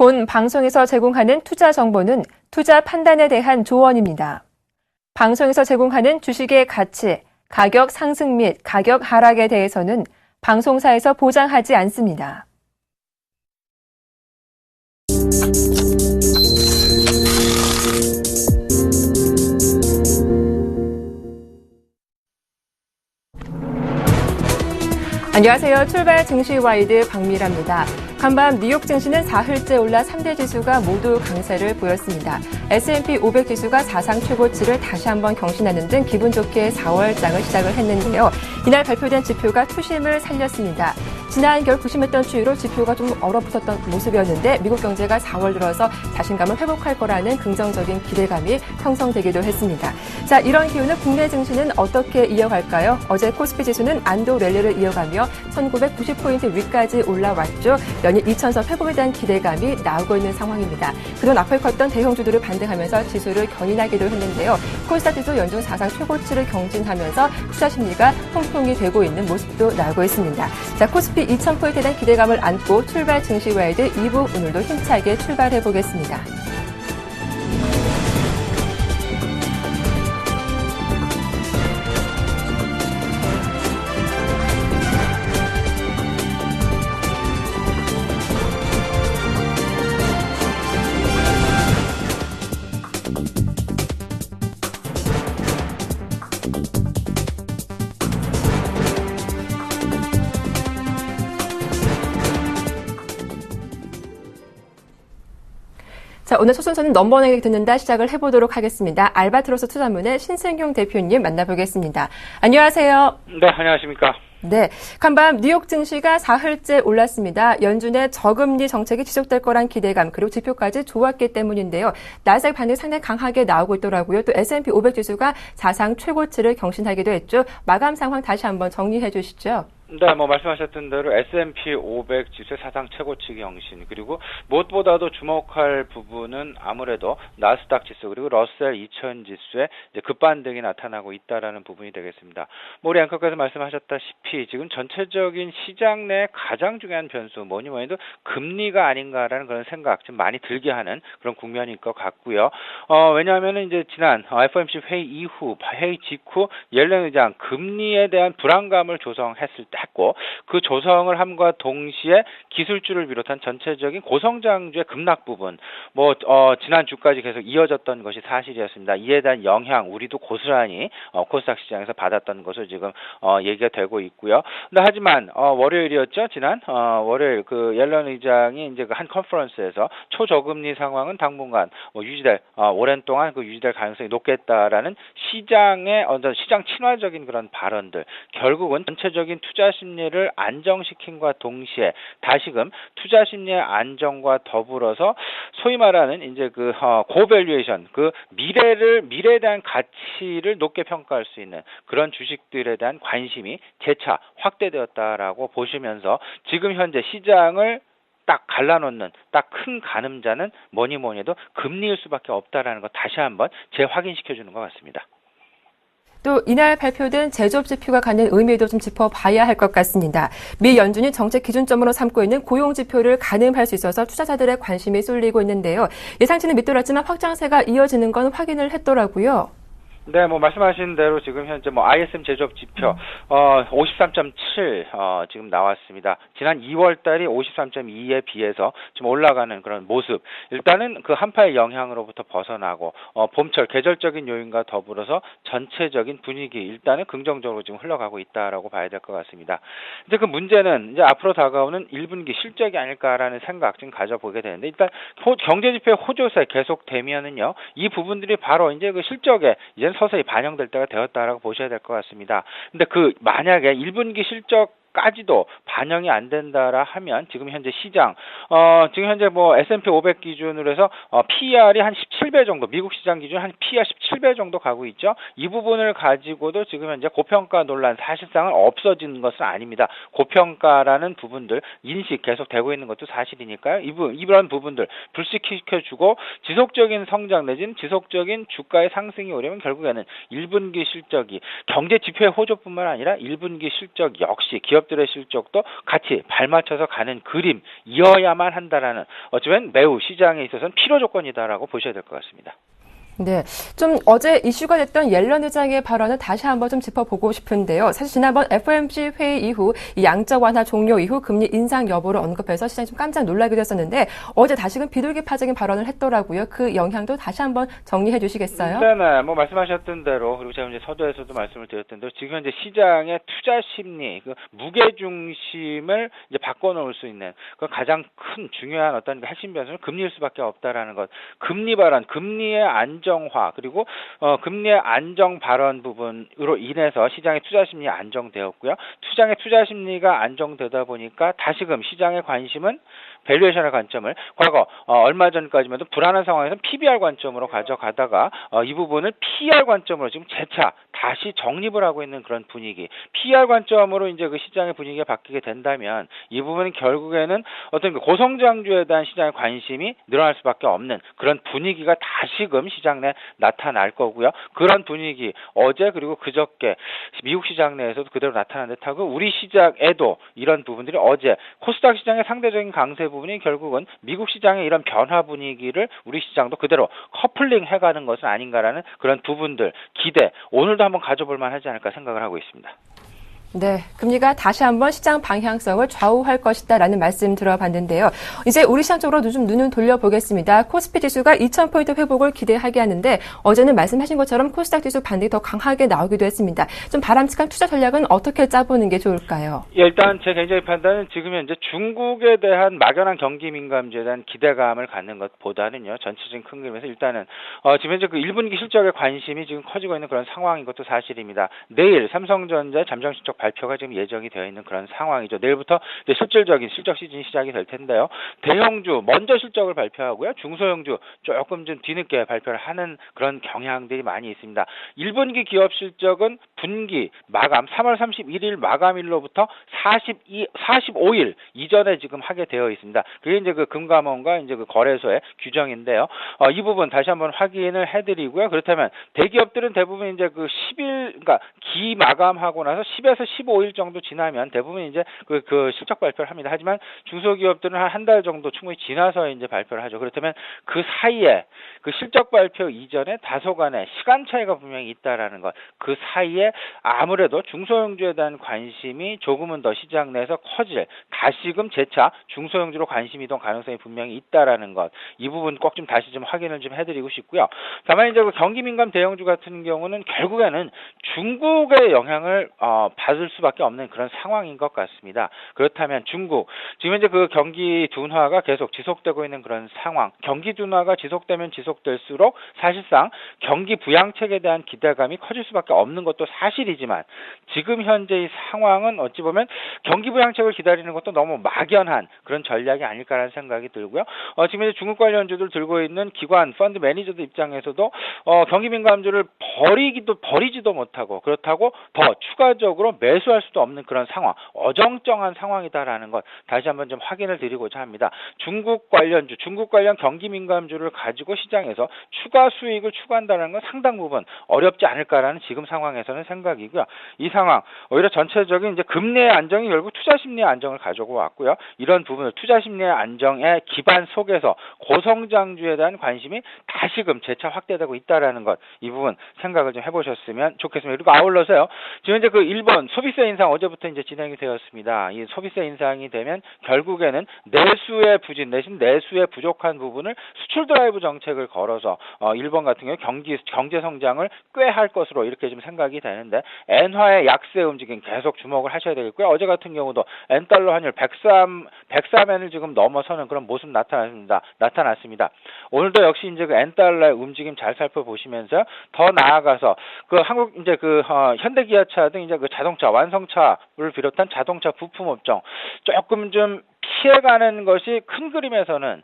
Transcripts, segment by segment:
본 방송에서 제공하는 투자 정보는 투자 판단에 대한 조언입니다. 방송에서 제공하는 주식의 가치, 가격 상승 및 가격 하락에 대해서는 방송사에서 보장하지 않습니다. 안녕하세요. 출발 증시와이드 박미라입니다. 간밤 뉴욕 증시는 사흘째 올라 3대 지수가 모두 강세를 보였습니다. S&P 500 지수가 사상 최고치를 다시 한번 경신하는 등 기분 좋게 4월장을 시작을 했는데요. 이날 발표된 지표가 투심을 살렸습니다. 지난 겨울 부심했던 추이로 지표가 좀 얼어붙었던 모습이었는데 미국 경제가 4월 들어서 자신감을 회복할 거라는 긍정적인 기대감이 형성되기도 했습니다. 자, 이런 기운을 국내 증시는 어떻게 이어갈까요? 어제 코스피 지수는 안도 랠리를 이어가며 1990포인트 위까지 올라왔죠. 연일 2,000선 회복에 대한 기대감이 나오고 있는 상황입니다. 그동안 앞을 컸던 대형주들을 반등하면서 지수를 견인하기도 했는데요. 코스닥 지수 연중 사상 최고치를 경신하면서 투자 심리가 통풍이 되고 있는 모습도 나오고 있습니다. 자, 코스피 2,000포인트에 대한 기대감을 안고 출발 증시와이드 2부 오늘도 힘차게 출발해 보겠습니다. 자, 오늘 첫 순서는 넘버원에게 듣는다 시작을 해보도록 하겠습니다. 알바트로스 투자문의 신승용 대표님 만나보겠습니다. 안녕하세요. 네, 안녕하십니까. 네, 간밤 뉴욕 증시가 사흘째 올랐습니다. 연준의 저금리 정책이 지속될 거란 기대감 그리고 지표까지 좋았기 때문인데요. 나스닥 반등이 상당히 강하게 나오고 있더라고요. 또 S&P 500 지수가 사상 최고치를 경신하기도 했죠. 마감 상황 다시 한번 정리해 주시죠. 네, 말씀하셨던 대로 S&P 500 지수의 사상 최고치 경신, 그리고 무엇보다도 주목할 부분은 아무래도 나스닥 지수 그리고 러셀 2000 지수의 이제 급반등이 나타나고 있다라는 부분이 되겠습니다. 우리 앵커께서 말씀하셨다시피 지금 전체적인 시장 내 가장 중요한 변수 뭐니 해도 금리가 아닌가라는 그런 생각 좀 많이 들게 하는 그런 국면일 것 같고요. 왜냐하면은 이제 지난 FOMC 회의 이후, 회의 직후 옐런 의장 금리에 대한 불안감을 조성했을 때 했고 그 조성을 함과 동시에 기술주를 비롯한 전체적인 고성장주의 급락 부분 지난 주까지 계속 이어졌던 것이 사실이었습니다. 이에 대한 영향 우리도 고스란히 코스닥 시장에서 받았던 것을 지금 얘기가 되고 있고요. 근데 하지만 월요일이었죠. 지난 월요일 그 옐런 의장이 이제 그 한 컨퍼런스에서 초저금리 상황은 당분간 유지될 오랜 동안 그 유지될 가능성이 높겠다라는 시장의 시장 친화적인 그런 발언들 결국은 전체적인 투자 심리를 안정시킨과 동시에 다시금 투자 심리의 안정과 더불어서 소위 말하는 이제 그 고밸류에이션 그 미래에 대한 가치를 높게 평가할 수 있는 그런 주식들에 대한 관심이 재차 확대되었다라고 보시면서 지금 현재 시장을 딱 갈라놓는 딱 큰 가늠자는 뭐니 해도 금리일 수밖에 없다라는 거 다시 한번 재확인시켜주는 것 같습니다. 또 이날 발표된 제조업 지표가 갖는 의미도 좀 짚어봐야 할 것 같습니다. 미 연준이 정책 기준점으로 삼고 있는 고용 지표를 가늠할 수 있어서 투자자들의 관심이 쏠리고 있는데요. 예상치는 밑돌았지만 확장세가 이어지는 건 확인을 했더라고요. 네, 말씀하신 대로 지금 현재 ISM 제조업 지표 53.7 지금 나왔습니다. 지난 2월 달이 53.2에 비해서 좀 올라가는 그런 모습. 일단은 그 한파의 영향으로부터 벗어나고 봄철 계절적인 요인과 더불어서 전체적인 분위기 일단은 긍정적으로 지금 흘러가고 있다라고 봐야 될 것 같습니다. 이제 그 문제는 이제 앞으로 다가오는 1분기 실적이 아닐까라는 생각 좀 가져보게 되는데 일단 경제 지표의 호조세 계속되면은요. 이 부분들이 바로 이제 그 실적에 이제 서서히 반영될 때가 되었다라고 보셔야 될 것 같습니다. 근데 만약에 1분기 실적까지도 반영이 안 된다라 하면 지금 현재 시장 지금 현재 S&P 500 기준으로 해서 PER이 한 17배 정도, 미국 시장 기준 한 P가 17배 정도 가고 있죠. 이 부분을 가지고도 지금 현재 고평가 논란 사실상은 없어지는 것은 아닙니다. 고평가라는 부분들 인식 계속 되고 있는 것도 사실이니까요. 이런 부분들 불식시켜주고 지속적인 성장 내지는 지속적인 주가의 상승이 오려면 결국에는 1분기 실적이 경제 지표의 호조뿐만 아니라 1분기 실적 역시 기업들의 실적도 같이 발맞춰서 가는 그림이어야만 한다라는 어쩌면 매우 시장에 있어서는 필요 조건이다라고 보셔야 될 것 같습니다. 네, 좀 어제 이슈가 됐던 옐런 의장의 발언을 다시 한번 좀 짚어보고 싶은데요. 사실 지난번 FOMC 회의 이후 이 양적 완화 종료 이후 금리 인상 여부를 언급해서 시장이 좀 깜짝 놀라기도 했었는데 어제 다시금 비둘기파적인 발언을 했더라고요. 그 영향도 다시 한번 정리해 주시겠어요? 네, 뭐 말씀하셨던 대로 그리고 제가 이제 서두에서도 말씀을 드렸던 대로 지금 이제 시장의 투자 심리, 그 무게 중심을 이제 바꿔놓을 수 있는 그 가장 큰 중요한 어떤 핵심 변수는 금리일 수밖에 없다라는 것. 금리 발언, 금리의 안정화 그리고 금리의 안정 발언 부분으로 인해서 시장의 투자 심리 안정되었고요. 투자 심리가 안정되다 보니까 다시금 시장의 관심은 밸류에이션의 관점을 과거 얼마 전까지만 해도 불안한 상황에서 PBR 관점으로 가져가다가 이 부분을 PER 관점으로 지금 재차 다시 정립을 하고 있는 그런 분위기. PER 관점으로 이제 그 시장의 분위기가 바뀌게 된다면 이 부분은 결국에는 어떤 그 고성장주에 대한 시장의 관심이 늘어날 수밖에 없는 그런 분위기가 다시금 시장 내 나타날 거고요. 그런 분위기 어제 그리고 그저께 미국 시장 내에서도 그대로 나타난 듯하고 우리 시장에도 이런 부분들이 어제 코스닥 시장의 상대적인 강세 부분이 결국은 미국 시장의 이런 변화 분위기를 우리 시장도 그대로 커플링 해가는 것은 아닌가라는 그런 부분들 기대 오늘도 한번 가져볼 만하지 않을까 생각을 하고 있습니다. 네, 금리가 다시 한번 시장 방향성을 좌우할 것이다라는 말씀 들어봤는데요. 이제 우리 시장 쪽으로 좀 눈을 돌려보겠습니다. 코스피 지수가 2,000포인트 회복을 기대하게 하는데 어제는 말씀하신 것처럼 코스닥 지수 반등이 더 강하게 나오기도 했습니다. 좀 바람직한 투자 전략은 어떻게 짜보는 게 좋을까요? 예, 일단 제 개인적인 판단은 지금 현재 중국에 대한 막연한 경기 민감주에 대한 기대감을 갖는 것보다는요. 전체적인 큰 그림에서 일단은 지금 현재 그 1분기 실적에 관심이 지금 커지고 있는 그런 상황인 것도 사실입니다. 내일 삼성전자 잠정 실적 발표가 지금 예정이 되어 있는 그런 상황이죠. 내일부터 이제 실질적인 실적 시즌이 시작이 될 텐데요. 대형주 먼저 실적을 발표하고요. 중소형주 조금 좀 뒤늦게 발표를 하는 그런 경향들이 많이 있습니다. 1분기 기업 실적은 분기 마감 3월 31일 마감일로부터 45일 이전에 지금 하게 되어 있습니다. 그게 이제 그 금감원과 이제 그 거래소의 규정인데요. 이 부분 다시 한번 확인을 해드리고요. 그렇다면 대기업들은 대부분 이제 그 10일 그러니까 기 마감하고 나서 10에서 15일 정도 지나면 대부분 이제 그 실적 발표를 합니다. 하지만 중소기업들은 한 달 정도 충분히 지나서 이제 발표를 하죠. 그렇다면 그 사이에 그 실적 발표 이전에 다소간의 시간 차이가 분명히 있다라는 것. 그 사이에 아무래도 중소형주에 대한 관심이 조금은 더 시장 내에서 커질 다시금 재차 중소형주로 관심 이동 가능성이 분명히 있다라는 것. 이 부분 꼭 좀 다시 좀 확인을 좀 해드리고 싶고요. 다만 이제 그 경기 민감 대형주 같은 경우는 결국에는 중국의 영향을 받을 수밖에 없는 그런 상황인 것 같습니다. 그렇다면 중국 지금 이제 그 경기 둔화가 계속 지속되고 있는 그런 상황. 경기 둔화가 지속되면 지속될수록 사실상 경기 부양책에 대한 기대감이 커질 수밖에 없는 것도 사실이지만 지금 현재 이 상황은 어찌 보면 경기 부양책을 기다리는 것도 너무 막연한 그런 전략이 아닐까라는 생각이 들고요. 지금 이제 중국 관련주들 들고 있는 기관 펀드 매니저들 입장에서도 경기 민감주를 버리지도 못하고 그렇다고 더 추가적으로 매수할 수도 없는 그런 상황, 어정쩡한 상황이다라는 것 다시 한번 좀 확인을 드리고자 합니다. 중국 관련 경기 민감주를 가지고 시장에서 추가 수익을 추구한다는 건 상당 부분 어렵지 않을까라는 지금 상황에서는 생각이고요. 이 상황 오히려 전체적인 이제 금리의 안정이 결국 투자 심리의 안정을 가지고 왔고요. 이런 부분을 투자 심리의 안정의 기반 속에서 고성장주에 대한 관심이 다시금 재차 확대되고 있다라는 것, 이 부분 생각을 좀 해보셨으면 좋겠습니다. 그리고 아울러서요. 지금 이제 그 일본 소비세 인상 어제부터 이제 진행이 되었습니다. 이 소비세 인상이 되면 결국에는 내수의 부진 내신 내수의 부족한 부분을 수출 드라이브 정책을 걸어서 일본 같은 경우 경제 성장을 꾀할 것으로 이렇게 좀 생각이 되는데 엔화의 약세 움직임 계속 주목을 하셔야 되겠고요. 어제 같은 경우도 엔달러 환율 103엔을 지금 넘어서는 그런 모습 나타났습니다. 오늘도 역시 이제 그 엔달러의 움직임 잘 살펴보시면서 더 나아가서 그 한국 이제 그 현대기아차 등 이제 그 자동차 완성차를 비롯한 자동차 부품 업종 조금 좀 피해가는 것이 큰 그림에서는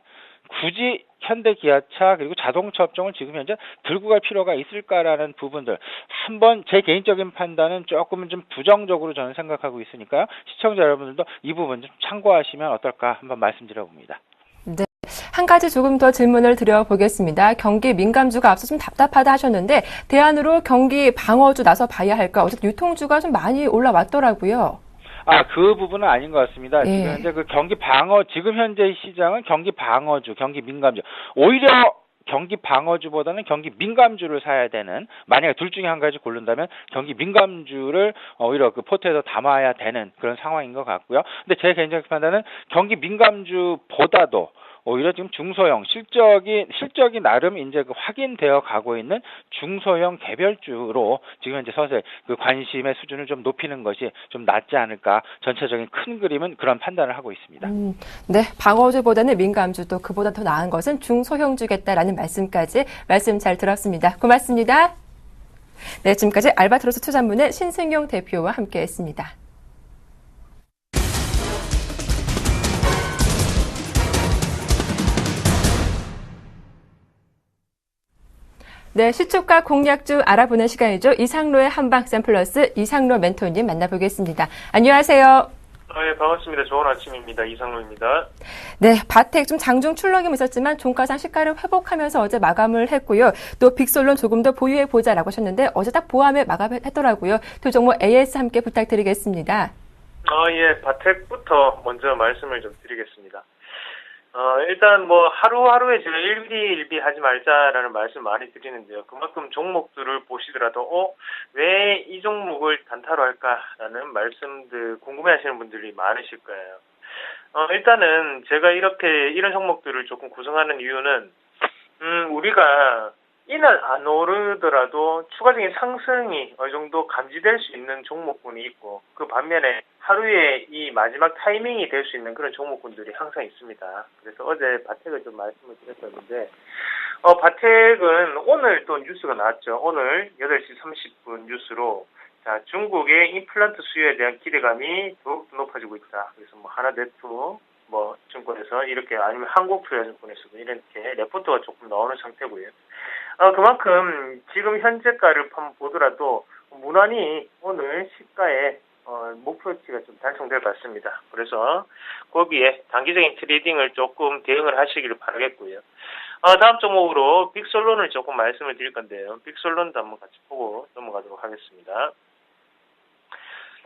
굳이 현대기아차 그리고 자동차 업종을 지금 현재 들고 갈 필요가 있을까라는 부분들 한번 제 개인적인 판단은 조금은 좀 부정적으로 저는 생각하고 있으니까요. 시청자 여러분들도 이 부분 좀 참고하시면 어떨까 한번 말씀드려봅니다. 네. 한 가지 조금 더 질문을 드려보겠습니다. 경기 민감주가 앞서 좀 답답하다 하셨는데 대안으로 경기 방어주 나서 봐야 할까? 어쨌든 유통주가 좀 많이 올라왔더라고요. 그 부분은 아닌 것 같습니다. 예. 지금 현재 지금 현재 시장은 경기 방어주, 경기 민감주. 오히려 경기 방어주보다는 경기 민감주를 사야 되는, 만약에 둘 중에 한 가지 고른다면 경기 민감주를 오히려 그 포트에서 담아야 되는 그런 상황인 것 같고요. 근데 제 개인적인 판단은 경기 민감주보다도 오히려 지금 중소형 실적이 나름 이제 확인되어 가고 있는 중소형 개별주로 지금 현재 서서히 그 관심의 수준을 좀 높이는 것이 좀 낫지 않을까. 전체적인 큰 그림은 그런 판단을 하고 있습니다. 네, 방어주보다는 민감주 또 그보다 더 나은 것은 중소형주겠다라는 말씀 잘 들었습니다. 고맙습니다. 네, 지금까지 알바트로스 투자문의 신승용 대표와 함께했습니다. 네, 시초가 공략주 알아보는 시간이죠. 이상로의 한방 샘플러스 이상로 멘토님 만나보겠습니다. 안녕하세요. 네, 반갑습니다. 좋은 아침입니다. 이상로입니다. 네, 바텍 좀 장중 출렁임 있었지만 종가상 시가를 회복하면서 어제 마감을 했고요. 또 빅솔론 조금 더 보유해보자라고 하셨는데 어제 딱 보함에 마감을 했더라고요. 두 종목 AS 함께 부탁드리겠습니다. 예, 바텍부터 먼저 말씀을 좀 드리겠습니다. 일단 뭐 하루하루에 제가 일비 하지 말자라는 말씀 많이 드리는데요. 그만큼 종목들을 보시더라도 왜 이 종목을 단타로 할까라는 말씀들 궁금해하시는 분들이 많으실 거예요. 일단은 제가 이런 종목들을 조금 구성하는 이유는 우리가 이날 안 오르더라도 추가적인 상승이 어느 정도 감지될 수 있는 종목군이 있고 그 반면에 하루에 이 마지막 타이밍이 될 수 있는 그런 종목군들이 항상 있습니다. 그래서 어제 바텍을 좀 말씀을 드렸었는데 바텍은 오늘 또 뉴스가 나왔죠. 오늘 8시 30분 뉴스로 중국의 임플란트 수요에 대한 기대감이 더욱 높아지고 있다. 그래서 뭐 하나네트 증권에서 이렇게 아니면 한국투자증권에서도 이렇게 레포트가 조금 나오는 상태고요. 그만큼 지금 현재가를 한번 보더라도 무난히 오늘 시가에 목표치가 좀 달성될 것 같습니다. 그래서 거기에 단기적인 트레이딩을 조금 대응을 하시기를 바라겠고요. 다음 종목으로 빅솔론을 조금 말씀을 드릴 건데요. 빅솔론도 한번 같이 보고 넘어가도록 하겠습니다.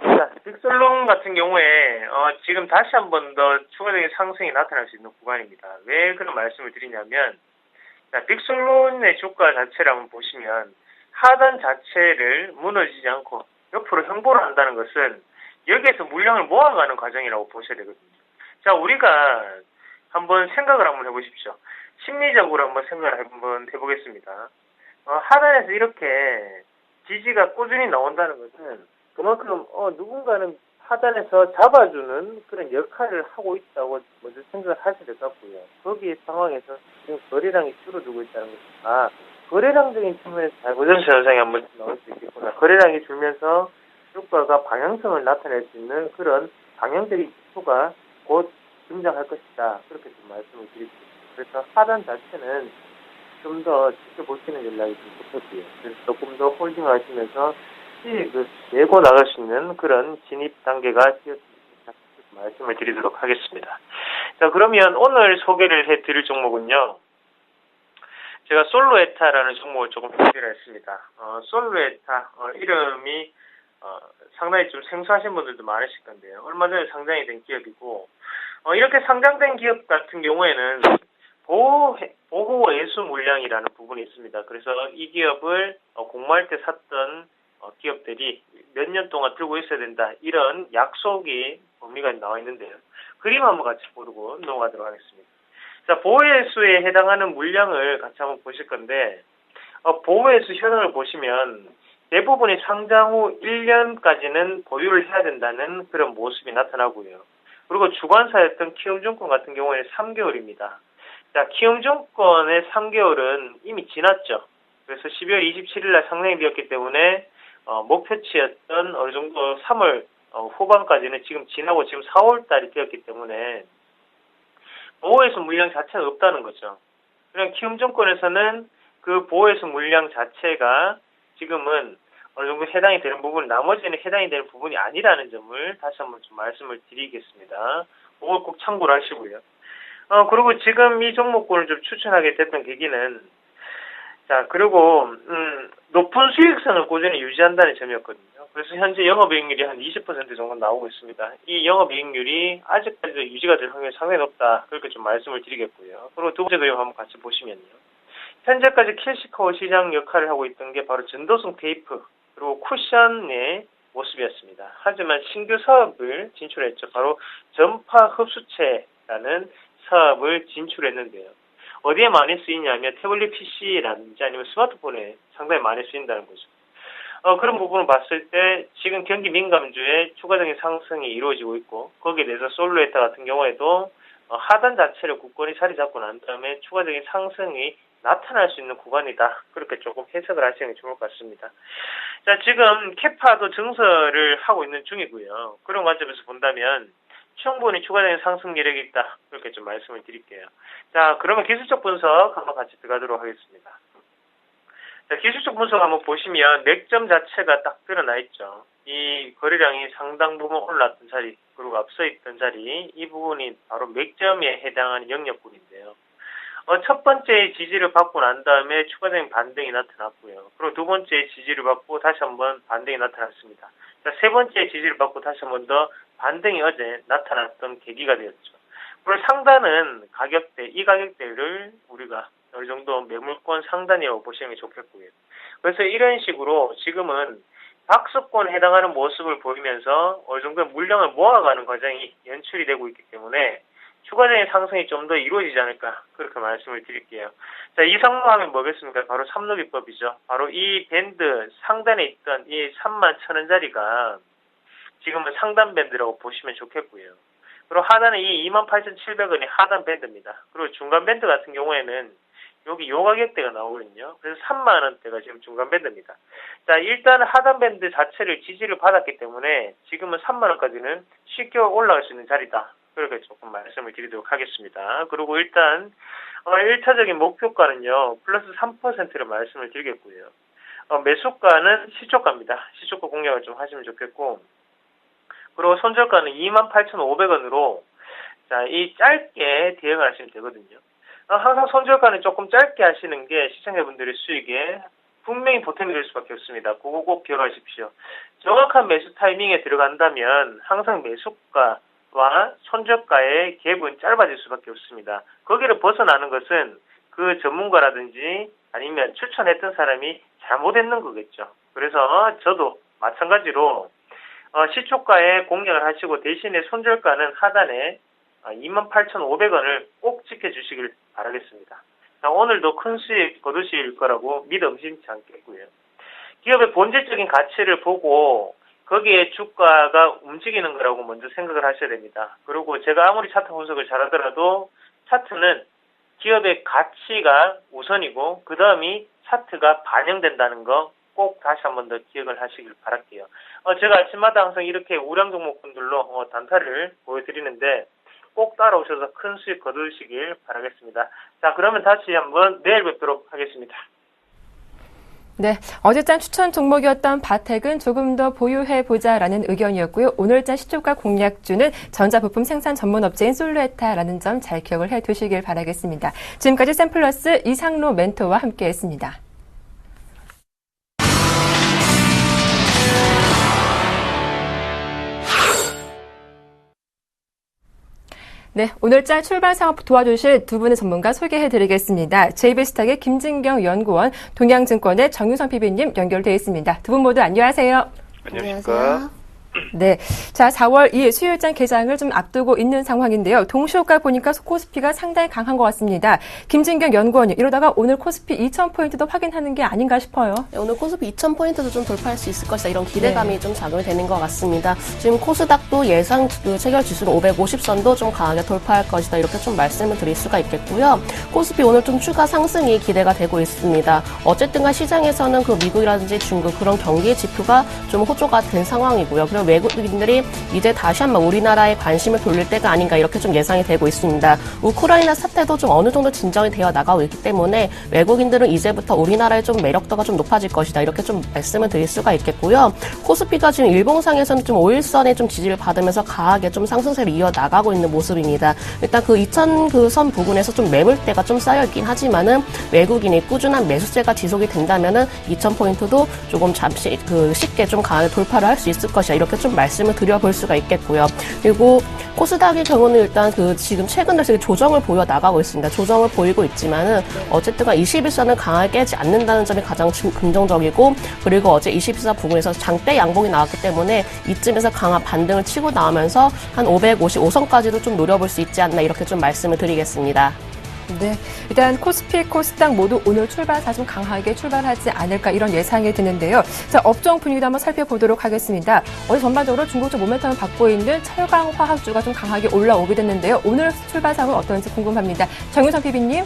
자, 빅솔론 같은 경우에 지금 다시 한 번 더 추가적인 상승이 나타날 수 있는 구간입니다. 왜 그런 말씀을 드리냐면 빅솔론의 주가 자체를 한번 보시면 하단 자체를 무너지지 않고 옆으로 형보를 한다는 것은 여기에서 물량을 모아가는 과정이라고 보셔야 되거든요. 자, 우리가 한번 생각을 한번 해보십시오. 심리적으로 한번 생각을 한번 해보겠습니다. 하단에서 이렇게 지지가 꾸준히 나온다는 것은 그만큼 누군가는 하단에서 잡아주는 그런 역할을 하고 있다고 먼저 생각을 하셔야 될 것 같고요. 거기 상황에서 지금 거래량이 줄어들고 있다는 것은 거래량적인 측면에서 자구전세 현상이 한번 나올 수 있겠구나. 거래량이 줄면서 주가가 방향성을 나타낼 수 있는 그런 방향적인 기초가 곧 등장할 것이다. 그렇게 좀 말씀을 드리겠습니다. 그래서 하단 자체는 좀 더 지켜보시는 전략이 좀 좋겠고요. 그래서 조금 더 홀딩을 하시면서 수익을 내고 나갈 수 있는 그런 진입 단계가 되었습니다. 말씀을 드리도록 하겠습니다. 자, 그러면 오늘 소개를 해드릴 종목은요. 제가 솔로에타라는 종목을 조금 소개를 했습니다. 솔로에타 이름이 상당히 좀 생소하신 분들도 많으실 건데요. 얼마 전에 상장이 된 기업이고 이렇게 상장된 기업 같은 경우에는 보호 예수 물량이라는 부분이 있습니다. 그래서 이 기업을 공모할 때 샀던 기업들이 몇 년 동안 들고 있어야 된다. 이런 약속이 범위가 나와 있는데요. 그림 한번 같이 보고 넘어가도록 하겠습니다. 자, 보호예수에 해당하는 물량을 같이 한번 보실 건데 보호예수 현황을 보시면 대부분이 상장 후 1년까지는 보유를 해야 된다는 그런 모습이 나타나고요. 그리고 주관사였던 키움증권 같은 경우에는 3개월입니다. 자, 키움증권의 3개월은 이미 지났죠. 그래서 12월 27일 날 상장이 되었기 때문에 목표치였던 어느 정도 3월 후반까지는 지금 지나고 지금 4월 달이 되었기 때문에 보호해수 물량 자체가 없다는 거죠. 그냥 키움 정권에서는 그 보호해수 물량 자체가 지금은 어느 정도 해당이 되는 부분, 나머지는 해당이 되는 부분이 아니라는 점을 다시 한번 좀 말씀을 드리겠습니다. 그걸 꼭 참고를 하시고요. 그리고 지금 이 종목군을 좀 추천하게 됐던 계기는, 자, 그리고, 높은 수익성을 꾸준히 유지한다는 점이었거든요. 그래서 현재 영업이익률이 한 20% 정도 나오고 있습니다. 이 영업이익률이 아직까지도 유지가 될 확률이 상당히 높다. 그렇게 좀 말씀을 드리겠고요. 그리고 두 번째 그림 한번 같이 보시면요. 현재까지 캐시카우 시장 역할을 하고 있던 게 바로 전도성 테이프, 그리고 쿠션의 모습이었습니다. 하지만 신규 사업을 진출했죠. 바로 전파 흡수체라는 사업을 진출했는데요. 어디에 많이 쓰이냐면 태블릿 PC라든지 아니면 스마트폰에 상당히 많이 쓰인다는 거죠. 그런 부분을 봤을 때 지금 경기 민감주에 추가적인 상승이 이루어지고 있고, 거기에 대해서 솔루에타 같은 경우에도 하단 자체를 굳건히 자리 잡고 난 다음에 추가적인 상승이 나타날 수 있는 구간이다. 그렇게 조금 해석을 하시는 게 좋을 것 같습니다. 자, 지금 캐파도 증설을 하고 있는 중이고요. 그런 관점에서 본다면 충분히 추가적인 상승 여력이 있다. 그렇게 좀 말씀을 드릴게요. 자, 그러면 기술적 분석 한번 같이 들어가도록 하겠습니다. 자, 기술적 분석 한번 보시면 맥점 자체가 딱 드러나 있죠. 이 거래량이 상당 부분 올랐던 자리, 그리고 앞서 있던 자리, 이 부분이 바로 맥점에 해당하는 영역군인데요. 첫 번째 지지를 받고 난 다음에 추가적인 반등이 나타났고요. 그리고 두 번째 지지를 받고 다시 한번 반등이 나타났습니다. 자, 세 번째 지지를 받고 다시 한번 더 반등이 어제 나타났던 계기가 되었죠. 그리고 상단은 가격대, 이 가격대를 우리가 어느 정도 매물권 상단이라고 보시는 게 좋겠고요. 그래서 이런 식으로 지금은 박스권에 해당하는 모습을 보이면서 어느 정도 물량을 모아가는 과정이 연출이 되고 있기 때문에 추가적인 상승이 좀 더 이루어지지 않을까, 그렇게 말씀을 드릴게요. 자, 이 상무하면 뭐겠습니까? 바로 삼루비법이죠. 바로 이 밴드 상단에 있던 이 31,000원짜리가 지금은 상단 밴드라고 보시면 좋겠고요. 그리고 하단에 이 28,700원이 하단 밴드입니다. 그리고 중간 밴드 같은 경우에는 여기 요 가격대가 나오거든요. 그래서 3만원대가 지금 중간 밴드입니다. 자, 일단 하단 밴드 자체를 지지를 받았기 때문에 지금은 3만원까지는 쉽게 올라갈 수 있는 자리다. 그렇게 조금 말씀을 드리도록 하겠습니다. 그리고 일단 1차적인 목표가는요, 플러스 3%를 말씀을 드리겠고요. 매수가는 시초가입니다. 시초가 공략을 좀 하시면 좋겠고, 그리고 손절가는 28,500원으로 자, 이 짧게 대응을 하시면 되거든요. 항상 손절가는 조금 짧게 하시는 게 시청자분들의 수익에 분명히 보탬이 될 수밖에 없습니다. 그거 꼭 기억하십시오. 정확한 매수 타이밍에 들어간다면 항상 매수가와 손절가의 갭은 짧아질 수밖에 없습니다. 거기를 벗어나는 것은 그 전문가라든지 아니면 추천했던 사람이 잘못했는 거겠죠. 그래서 저도 마찬가지로 시초가에 공략을 하시고 대신에 손절가는 하단에 28,500원을 꼭 지켜주시길 바라겠습니다. 자, 오늘도 큰 수익 거두실 거라고 믿어 의심치 않겠고요. 기업의 본질적인 가치를 보고 거기에 주가가 움직이는 거라고 먼저 생각을 하셔야 됩니다. 그리고 제가 아무리 차트 분석을 잘하더라도 차트는 기업의 가치가 우선이고 그 다음이 차트가 반영된다는 거 꼭 다시 한 번 더 기억을 하시길 바랄게요. 제가 아침마다 항상 이렇게 우량 종목분들로 단타를 보여드리는데 꼭 따라오셔서 큰 수익 거두시길 바라겠습니다. 자, 그러면 다시 한번 내일 뵙도록 하겠습니다. 네, 어제장 추천 종목이었던 바텍은 조금 더 보유해보자라는 의견이었고요. 오늘장 시초가 공략주는 전자부품 생산 전문업체인 솔루에타라는 점 잘 기억을 해두시길 바라겠습니다. 지금까지 샘플러스 이상로 멘토와 함께했습니다. 네, 오늘자 출발 상황 도와주실 두 분의 전문가 소개해드리겠습니다. JB스탁의 김진경 연구원, 동양증권의 정유성 PB님 연결되어 있습니다. 두 분 모두 안녕하세요. 안녕하십니까. 네, 자 4월 2일 수요일장 개장을 좀 앞두고 있는 상황인데요. 동시효과 보니까 코스피가 상당히 강한 것 같습니다. 김진경 연구원님, 이러다가 오늘 코스피 2,000포인트도 확인하는 게 아닌가 싶어요. 네, 오늘 코스피 2,000포인트도 좀 돌파할 수 있을 것이다. 이런 기대감이 좀 작용이 되는 것 같습니다. 지금 코스닥도 예상 체결 지수로 550선도 좀 강하게 돌파할 것이다. 이렇게 좀 말씀을 드릴 수가 있겠고요. 코스피 오늘 좀 추가 상승이 기대가 되고 있습니다. 어쨌든가 시장에서는 그 미국이라든지 중국 그런 경기 지표가 좀 호조가 된 상황이고요. 그리고 보면 외국인들이 이제 다시 한번 우리나라에 관심을 돌릴 때가 아닌가 이렇게 좀 예상이 되고 있습니다. 우크라이나 사태도 좀 어느 정도 진정이 되어 나가고 있기 때문에 외국인들은 이제부터 우리나라의 좀 매력도가 좀 높아질 것이다 이렇게 좀 말씀을 드릴 수가 있겠고요. 코스피가 지금 일봉상에서는 좀 5일선의 좀 지지를 받으면서 강하게 좀 상승세를 이어 나가고 있는 모습입니다. 일단 그 2000 그 선 부근에서 좀 매물대가 좀 쌓여 있긴 하지만은 외국인이 꾸준한 매수세가 지속이 된다면은 2000포인트도 조금 잠시 쉽게 좀 강하게 돌파를 할 수 있을 것이다 이렇게 좀 말씀을 드려볼 수가 있겠고요. 그리고 코스닥의 경우는 일단 지금 최근 들어서 조정을 보여 나가고 있습니다. 조정을 보이고 있지만은 어쨌든 21선을 강하게 깨지 않는다는 점이 가장 긍정적이고, 그리고 어제 21선 부근에서 장대 양봉이 나왔기 때문에 이쯤에서 강한 반등을 치고 나오면서 한 555선까지도 좀 노려볼 수 있지 않나 이렇게 좀 말씀을 드리겠습니다. 네, 일단 코스피, 코스닥 모두 오늘 출발사 좀 강하게 출발하지 않을까 이런 예상이 드는데요. 자, 업종 분위기도 한번 살펴보도록 하겠습니다. 어제 전반적으로 중국적 모멘텀을 받고 있는 철강 화학주가 좀 강하게 올라오게 됐는데요. 오늘 출발상은 어떤지 궁금합니다. 정유선 PB님.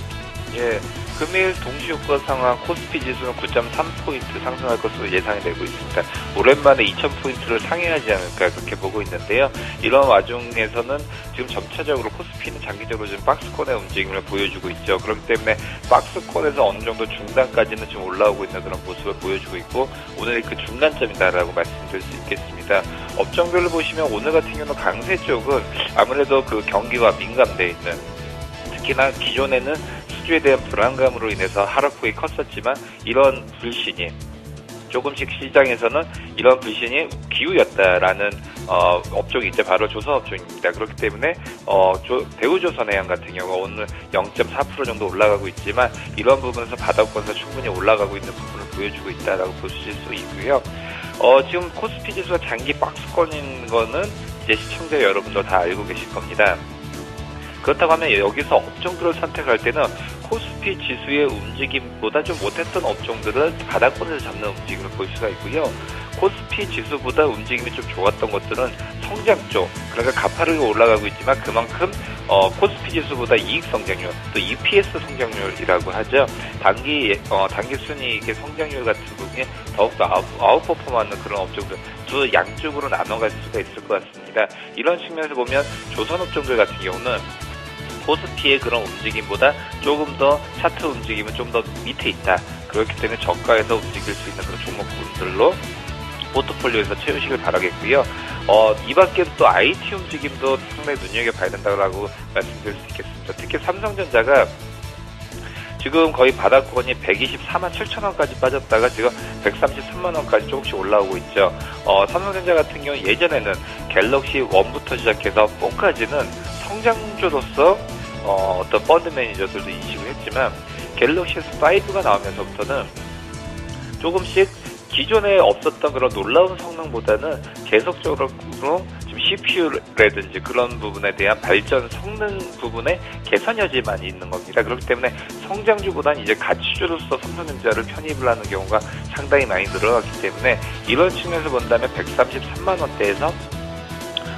예, 금일 동시효과 상황 코스피 지수는 9.3포인트 상승할 것으로 예상이 되고 있습니다. 오랜만에 2000포인트를 상회하지 않을까 그렇게 보고 있는데요. 이런 와중에서는 지금 점차적으로 코스피는 장기적으로 지금 박스권의 움직임을 보여주고 있죠. 그렇기 때문에 박스권에서 어느 정도 중단까지는 지금 올라오고 있는 그런 모습을 보여주고 있고, 오늘이 그 중간점이다라고 말씀드릴 수 있겠습니다. 업종별로 보시면 오늘 같은 경우는 강세 쪽은 아무래도 그 경기가 민감되어 있는, 특히나 기존에는 수주에 대한 불안감으로 인해서 하락폭이 컸었지만 이런 불신이 조금씩 시장에서는 이런 불신이 기우였다라는 업종이 이제 바로 조선업종입니다. 그렇기 때문에 대우조선해양 같은 경우가 오늘 0.4% 정도 올라가고 있지만 이런 부분에서 바닥권에서 충분히 올라가고 있는 부분을 보여주고 있다라고 보실 수 있고요. 지금 코스피 지수가 장기 박스권인 거는 이제 시청자 여러분도 다 알고 계실 겁니다. 그렇다고 하면 여기서 업종들을 선택할 때는 코스피 지수의 움직임보다 좀 못했던 업종들을 바닥권에서 잡는 움직임을 볼 수가 있고요. 코스피 지수보다 움직임이 좀 좋았던 것들은 성장 쪽, 그러니까 가파르게 올라가고 있지만 그만큼 코스피 지수보다 이익 성장률, 또 EPS 성장률이라고 하죠. 단기 순이익의 성장률 같은 부분이 더욱더 아웃퍼폼하는 그런 업종들 두 양쪽으로 나눠갈 수가 있을 것 같습니다. 이런 측면에서 보면 조선업종들 같은 경우는 코스피의 그런 움직임보다 조금 더 차트 움직임은 좀 더 밑에 있다. 그렇기 때문에 저가에서 움직일 수 있는 그런 종목군들로 포트폴리오에서 채우시길 바라겠고요. 이 밖에 또 IT 움직임도 상당히 눈여겨봐야 된다고 말씀드릴 수 있겠습니다. 특히 삼성전자가 지금 거의 바닥권이 124만 7천 원까지 빠졌다가 지금 133만 원까지 조금씩 올라오고 있죠. 삼성전자 같은 경우 예전에는 갤럭시 1부터 시작해서 4까지는 성장주로서 어떤 펀드 매니저들도 인식을 했지만 갤럭시에서 5가 나오면서부터는 조금씩 기존에 없었던 그런 놀라운 성능보다는 계속적으로 지금 CPU라든지 그런 부분에 대한 발전 성능 부분에 개선 여지만 있는 겁니다. 그렇기 때문에 성장주보다는 이제 가치주로서 삼성전자를 편입을 하는 경우가 상당히 많이 늘어났기 때문에 이런 측면에서 본다면 133만 원대에서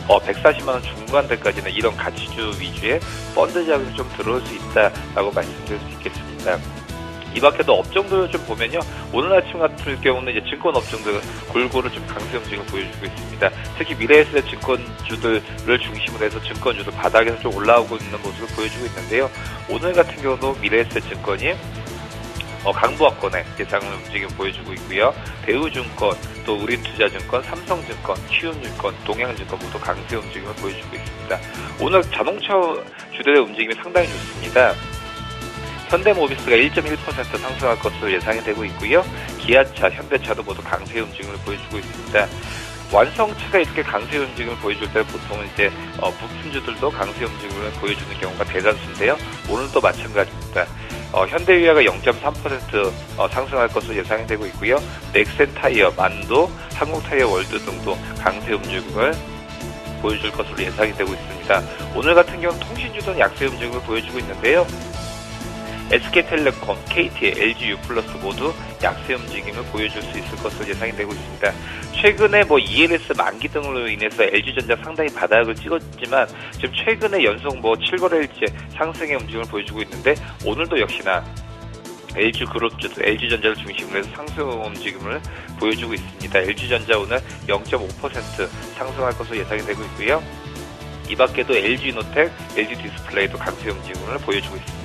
140만 원 중반대까지는 이런 가치주 위주의 펀드 자금이 좀 들어올 수 있다라고 말씀드릴 수 있겠습니다. 이 밖에도 업종들을 좀 보면요. 오늘 아침 같은 경우는 이제 증권 업종들 골고루 좀 강세 움직임을 보여주고 있습니다. 특히 미래에셋 증권주들을 중심으로 해서 증권주도 바닥에서 좀 올라오고 있는 모습을 보여주고 있는데요. 오늘 같은 경우도 미래에셋 증권이 강부학권의 예상을 움직임 보여주고 있고요. 대우증권, 또 우리투자증권, 삼성증권, 키움증권, 동양증권 모두 강세 움직임을 보여주고 있습니다. 오늘 자동차 주들의 움직임이 상당히 좋습니다. 현대모비스가 1.1% 상승할 것으로 예상이 되고 있고요. 기아차, 현대차도 모두 강세 움직임을 보여주고 있습니다. 완성차가 이렇게 강세 움직임을 보여줄 때 보통은 이제 부품주들도 강세 움직임을 보여주는 경우가 대다수인데요. 오늘도 마찬가지입니다. 현대유아가 0.3% 상승할 것으로 예상이 되고 있고요. 넥센타이어, 만도, 한국타이어 월드 등도 강세 움직임을 보여줄 것으로 예상이 되고 있습니다. 오늘 같은 경우는 통신주들은 약세 움직임을 보여주고 있는데요. SK텔레콤, KT, LG U+ 모두 약세 움직임을 보여줄 수 있을 것으로 예상이 되고 있습니다. 최근에 ELS 만기 등으로 인해서 LG전자 상당히 바닥을 찍었지만 지금 최근에 연속 7거래일째 상승의 움직임을 보여주고 있는데 오늘도 역시나 LG 그룹주도 LG전자를 중심으로 해서 상승 움직임을 보여주고 있습니다. LG전자 오늘 0.5% 상승할 것으로 예상이 되고 있고요. 이 밖에도 LG노텍, LG디스플레이도 강세 움직임을 보여주고 있습니다.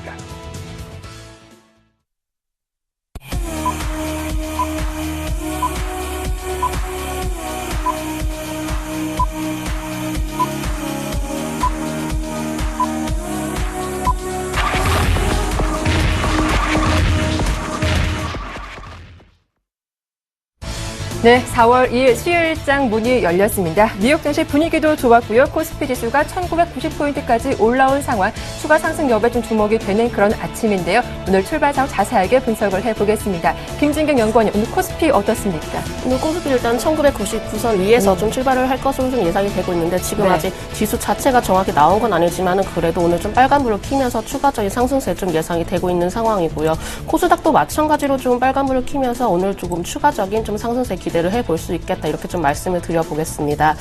네, 4월 2일 수요일장 문이 열렸습니다. 뉴욕 증시 분위기도 좋았고요. 코스피 지수가 1990포인트까지 올라온 상황, 추가 상승 여부에 좀 주목이 되는 그런 아침인데요. 오늘 출발상 자세하게 분석을 해보겠습니다. 김진경 연구원님, 오늘 코스피 어떻습니까? 오늘 코스피 일단 1999선 위에서 좀 출발을 할 것으로 좀 예상이 되고 있는데 지금 아직 지수 자체가 정확히 나온 건 아니지만 그래도 오늘 좀 빨간불을 켜면서 추가적인 상승세 좀 예상이 되고 있는 상황이고요. 코스닥도 마찬가지로 좀 빨간불을 켜면서 오늘 조금 추가적인 좀 상승세 기대를 해볼 수 있겠다 이렇게 좀 말씀을 드려보겠습니다.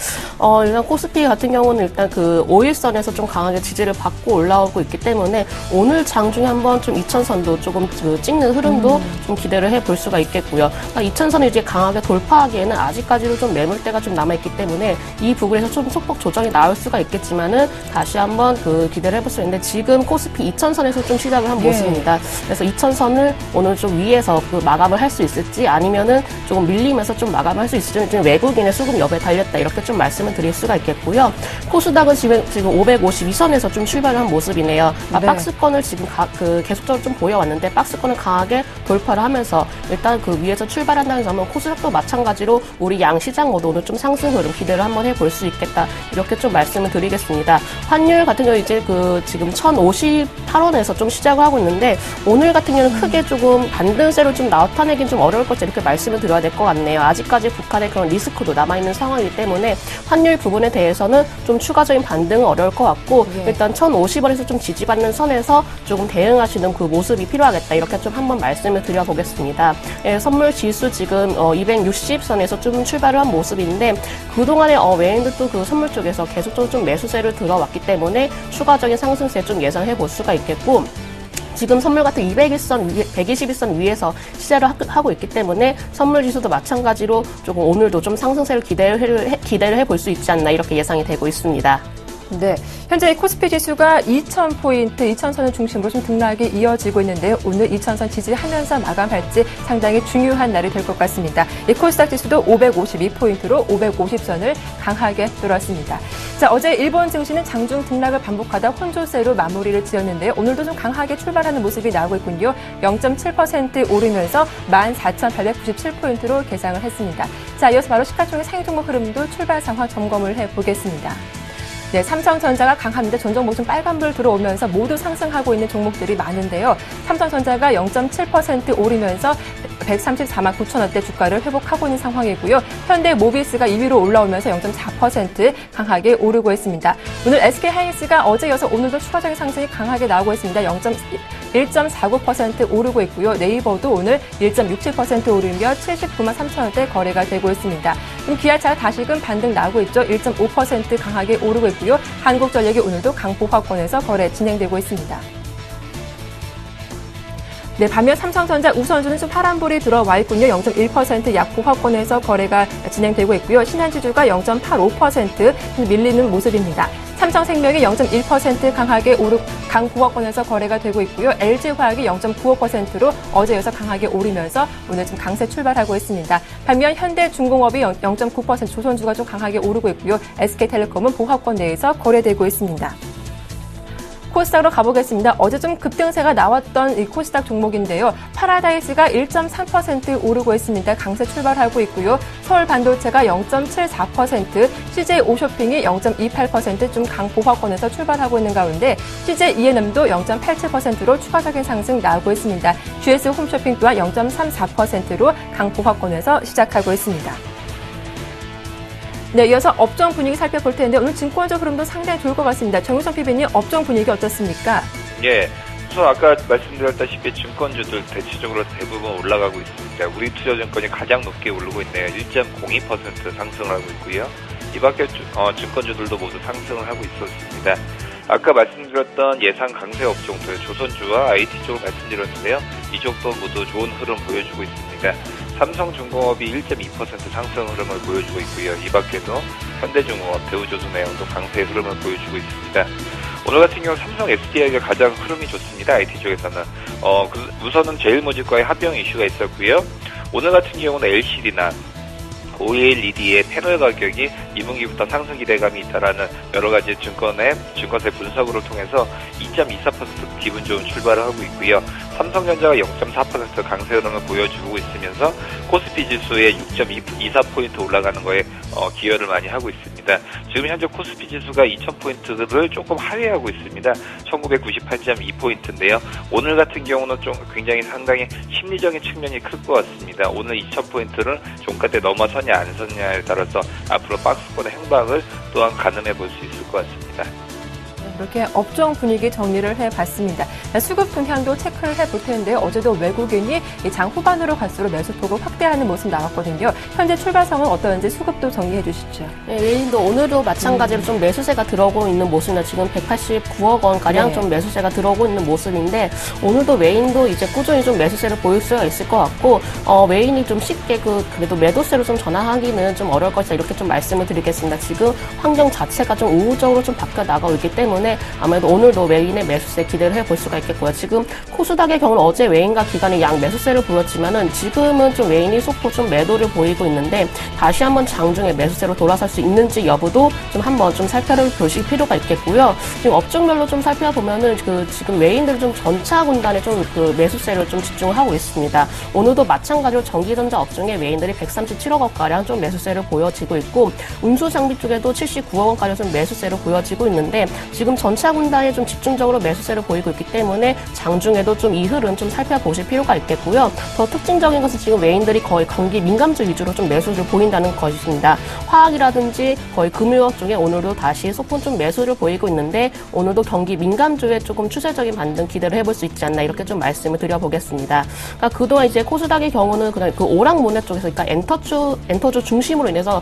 일단 코스피 같은 경우는 일단 그 5일선에서 좀 강하게 지지를 받고 올라오고 있기 때문에 오늘 장중에 한번 좀 2000선도 조금 찍는 흐름도 좀 기대를 해볼 수가 있겠고요. 2000선을 이제 강하게 돌파하기에는 아직까지도 좀 매물대가 좀 남아있기 때문에 이 부분에서 좀 소폭 조정이 나올 수가 있겠지만은 다시 한번 그 기대를 해볼 수 있는데 지금 코스피 2000선에서 좀 시작을 한 모습입니다. 그래서 2000선을 오늘 좀 위에서 그 마감을 할 수 있을지 아니면은 조금 밀리면서 좀 마감할 수 있을지 좀 외국인의 수급 여부에 달렸다 이렇게 좀 말씀을 드릴 수가 있겠고요. 코스닥은 지금 552선에서 좀 출발을 한 모습이네요. 박스권을 지금 계속적으로 좀 보여왔는데 박스권을 강하게 돌파를 하면서 일단 그 위에서 출발한다는 점은 코스닥도 마찬가지로 우리 양시장 모두 오늘 좀 상승 흐름 기대를 한번 해볼 수 있겠다 이렇게 좀 말씀을 드리겠습니다. 환율 같은 경우 이제 지금 1058원에서 좀 시작을 하고 있는데 오늘 같은 경우는 크게 조금 반등세로 좀 나타내긴 좀 어려울 것이다 이렇게 말씀을 드려야 될 것 같네요. 아직까지 북한의 그런 리스크도 남아있는 상황이기 때문에 환율 부분에 대해서는 좀 추가적인 반등은 어려울 것 같고 일단 1050원에서 좀 지지받는 선에서 조금 대응하시는 그 모습이 필요하겠다 이렇게 좀 한번 말씀을 드려보겠습니다. 선물 지수 지금 260선에서 좀 출발을 한 모습인데 그동안에 외인들도 그 선물 쪽에서 계속적으로 좀 매수세를 들어왔기 때문에 추가적인 상승세 좀 예상해 볼 수가 있겠고 지금 선물 같은 121선 위에서 시작을 하고 있기 때문에 선물 지수도 마찬가지로 조금 오늘도 좀 상승세를 기대를 해볼 수 있지 않나 이렇게 예상이 되고 있습니다. 네, 현재 코스피 지수가 2000포인트, 2000선을 중심으로 좀 등락이 이어지고 있는데요. 오늘 2000선 지지하면서 마감할지 상당히 중요한 날이 될 것 같습니다. 이 코스닥 지수도 552포인트로 550선을 강하게 뚫었습니다. 자, 어제 일본 증시는 장중 등락을 반복하다 혼조세로 마무리를 지었는데요. 오늘도 좀 강하게 출발하는 모습이 나오고 있군요. 0.7% 오르면서 14,897포인트로 개장을 했습니다. 자, 이어서 바로 시가총액 상위 종목 흐름도 출발 상황 점검을 해보겠습니다. 네, 삼성전자가 강합니다. 전 종목 좀 빨간불 들어오면서 모두 상승하고 있는 종목들이 많은데요. 삼성전자가 0.7% 오르면서 134만 9천 원대 주가를 회복하고 있는 상황이고요. 현대모비스가 2위로 올라오면서 0.4% 강하게 오르고 있습니다. 오늘 SK하이닉스가 어제 이어서 오늘도 추가적인 상승이 강하게 나오고 있습니다. 1.49% 오르고 있고요. 네이버도 오늘 1.67% 오르며 79만 3천 원대 거래가 되고 있습니다. 그럼 기아차가 다시금 반등 나오고 있죠. 1.5% 강하게 오르고 있고요. 한국전력이 오늘도 강보합권에서 거래 진행되고 있습니다. 네, 반면 삼성전자 우선주는 좀 파란불이 들어와 있군요. 0.1% 약보합권에서 거래가 진행되고 있고요. 신한지주가 0.85% 밀리는 모습입니다. 삼성생명이 0.1% 강하게 강보합권에서 거래가 되고 있고요. LG화학이 0.95%로 어제 이어서 강하게 오르면서 오늘 좀 강세 출발하고 있습니다. 반면 현대중공업이 0.9% 조선주가 좀 강하게 오르고 있고요. SK텔레콤은 보합권 내에서 거래되고 있습니다. 코스닥으로 가보겠습니다. 어제 좀 급등세가 나왔던 이 코스닥 종목인데요. 파라다이스가 1.3% 오르고 있습니다. 강세 출발하고 있고요. 서울반도체가 0.74%, CJ 오쇼핑이 0.28% 좀 강보합권에서 출발하고 있는 가운데 CJ E&M도 0.87%로 추가적인 상승 나오고 있습니다. GS 홈쇼핑 또한 0.34%로 강보합권에서 시작하고 있습니다. 네, 이어서 업종 분위기 살펴볼 텐데 오늘 증권적 흐름도 상당히 좋을 것 같습니다. 정유성 PB님, 업종 분위기 어떻습니까? 예, 우선 아까 말씀드렸다시피 증권주들 대체적으로 대부분 올라가고 있습니다. 우리투자증권이 가장 높게 오르고 있네요. 1.02% 상승을 하고 있고요. 이 밖에 증권주들도 모두 상승을 하고 있었습니다. 아까 말씀드렸던 예상 강세 업종들 조선주와 IT 쪽을 말씀드렸는데요. 이쪽도 모두 좋은 흐름 보여주고 있습니다. 삼성중공업이 1.2% 상승 흐름을 보여주고 있고요. 이 밖에도 현대중공업, 대우조선해양도 강세 흐름을 보여주고 있습니다. 오늘 같은 경우 삼성 SDI가 가장 흐름이 좋습니다. IT 쪽에서는 우선은 제일모직과의 합병 이슈가 있었고요. 오늘 같은 경우는 LCD나 OLED의 패널 가격이 2분기부터 상승 기대감이 있다라는 여러 가지 증권사 분석으로 통해서 2.24% 기분 좋은 출발을 하고 있고요. 삼성전자가 0.4% 강세 흐름을 보여주고 있으면서 코스피 지수의 6.24포인트 올라가는 거에 기여를 많이 하고 있습니다. 지금 현재 코스피 지수가 2000포인트를 조금 하회하고 있습니다. 1998.2포인트인데요. 오늘 같은 경우는 좀 굉장히 상당히 심리적인 측면이 클 것 같습니다. 오늘 2000포인트를 종가 때 넘어서냐 안 서냐에 따라서 앞으로 박스권의 행방을 또한 가늠해 볼 수 있을 것 같습니다. 이렇게 업종 분위기 정리를 해봤습니다. 수급 동향도 체크를 해볼 텐데요. 어제도 외국인이 장 후반으로 갈수록 매수폭을 확대하는 모습 나왔거든요. 현재 출발 상황은 어떠한지 수급도 정리해 주시죠. 네, 외인도 오늘도 마찬가지로 좀 매수세가 들어오고 있는 모습이나 지금 189억 원가량 좀 매수세가 들어오고 있는 모습인데 오늘도 외인도 이제 꾸준히 좀 매수세를 보일 수가 있을 것 같고 외인이 좀 쉽게 그래도 매도세로 좀 전환하기는 좀 어려울 것이다 이렇게 좀 말씀을 드리겠습니다. 지금 환경 자체가 좀 우호적으로 좀 바뀌어 나가고 있기 때문에 아무래도 오늘도 외인의 매수세 기대를 해볼 수가 있겠고요. 지금 코스닥의 경우는 어제 외인과 기관이 양 매수세를 보였지만은 지금은 좀 외인이 속보 좀 매도를 보이고 있는데 다시 한번 장중에 매수세로 돌아설 수 있는지 여부도 좀 한번 좀 살펴보실 필요가 있겠고요. 지금 업종별로 좀 살펴보면은 지금 외인들이 좀 전차 군단에 좀 매수세를 좀 집중을 하고 있습니다. 오늘도 마찬가지로 전기전자 업종에 외인들이 137억 원가량 좀 매수세를 보여지고 있고 운수장비 쪽에도 79억 원가량 좀 매수세를 보여지고 있는데 지금 전차 군단에 좀 집중적으로 매수세를 보이고 있기 때문에 장중에도 좀 이 흐름 좀 살펴보실 필요가 있겠고요. 더 특징적인 것은 지금 외인들이 거의 경기 민감주 위주로 좀 매수를 보인다는 것입니다. 화학이라든지 거의 금융업 중에 오늘도 다시 소폭 좀 매수를 보이고 있는데 오늘도 경기 민감주에 조금 추세적인 반등 기대를 해볼 수 있지 않나 이렇게 좀 말씀을 드려보겠습니다. 그러니까 그동안 이제 코스닥의 경우는 그냥 오락모네 쪽에서 그러니까 엔터주 중심으로 인해서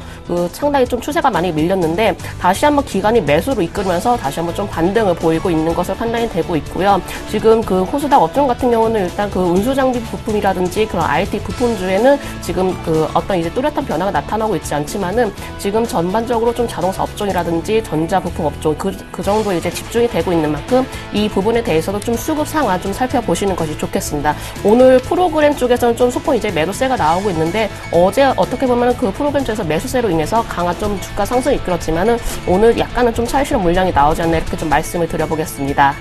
상당히 좀 추세가 많이 밀렸는데 다시 한번 기관이 매수로 이끌면서 다시 한번 좀 반등을 보이고 있는 것으로 판단이 되고 있고요. 지금 코스닥 업종 같은 경우는 일단 운수장비 부품이라든지 그런 IT 부품주에는 지금 어떤 이제 뚜렷한 변화가 나타나고 있지 않지만은 지금 전반적으로 좀 자동차 업종이라든지 전자 부품 업종 그 정도 이제 집중이 되고 있는 만큼 이 부분에 대해서도 좀 수급 상황 좀 살펴보시는 것이 좋겠습니다. 오늘 프로그램 쪽에서는 좀 소폭 이제 매도세가 나오고 있는데 어제 어떻게 보면은 그 프로그램 쪽에서 매수세로 인해서 강한 좀 주가 상승이 이끌었지만은 오늘 약간은 좀 차익 실현 물량이 나오지 않나 이렇게 좀 말씀을 드려보겠습니다.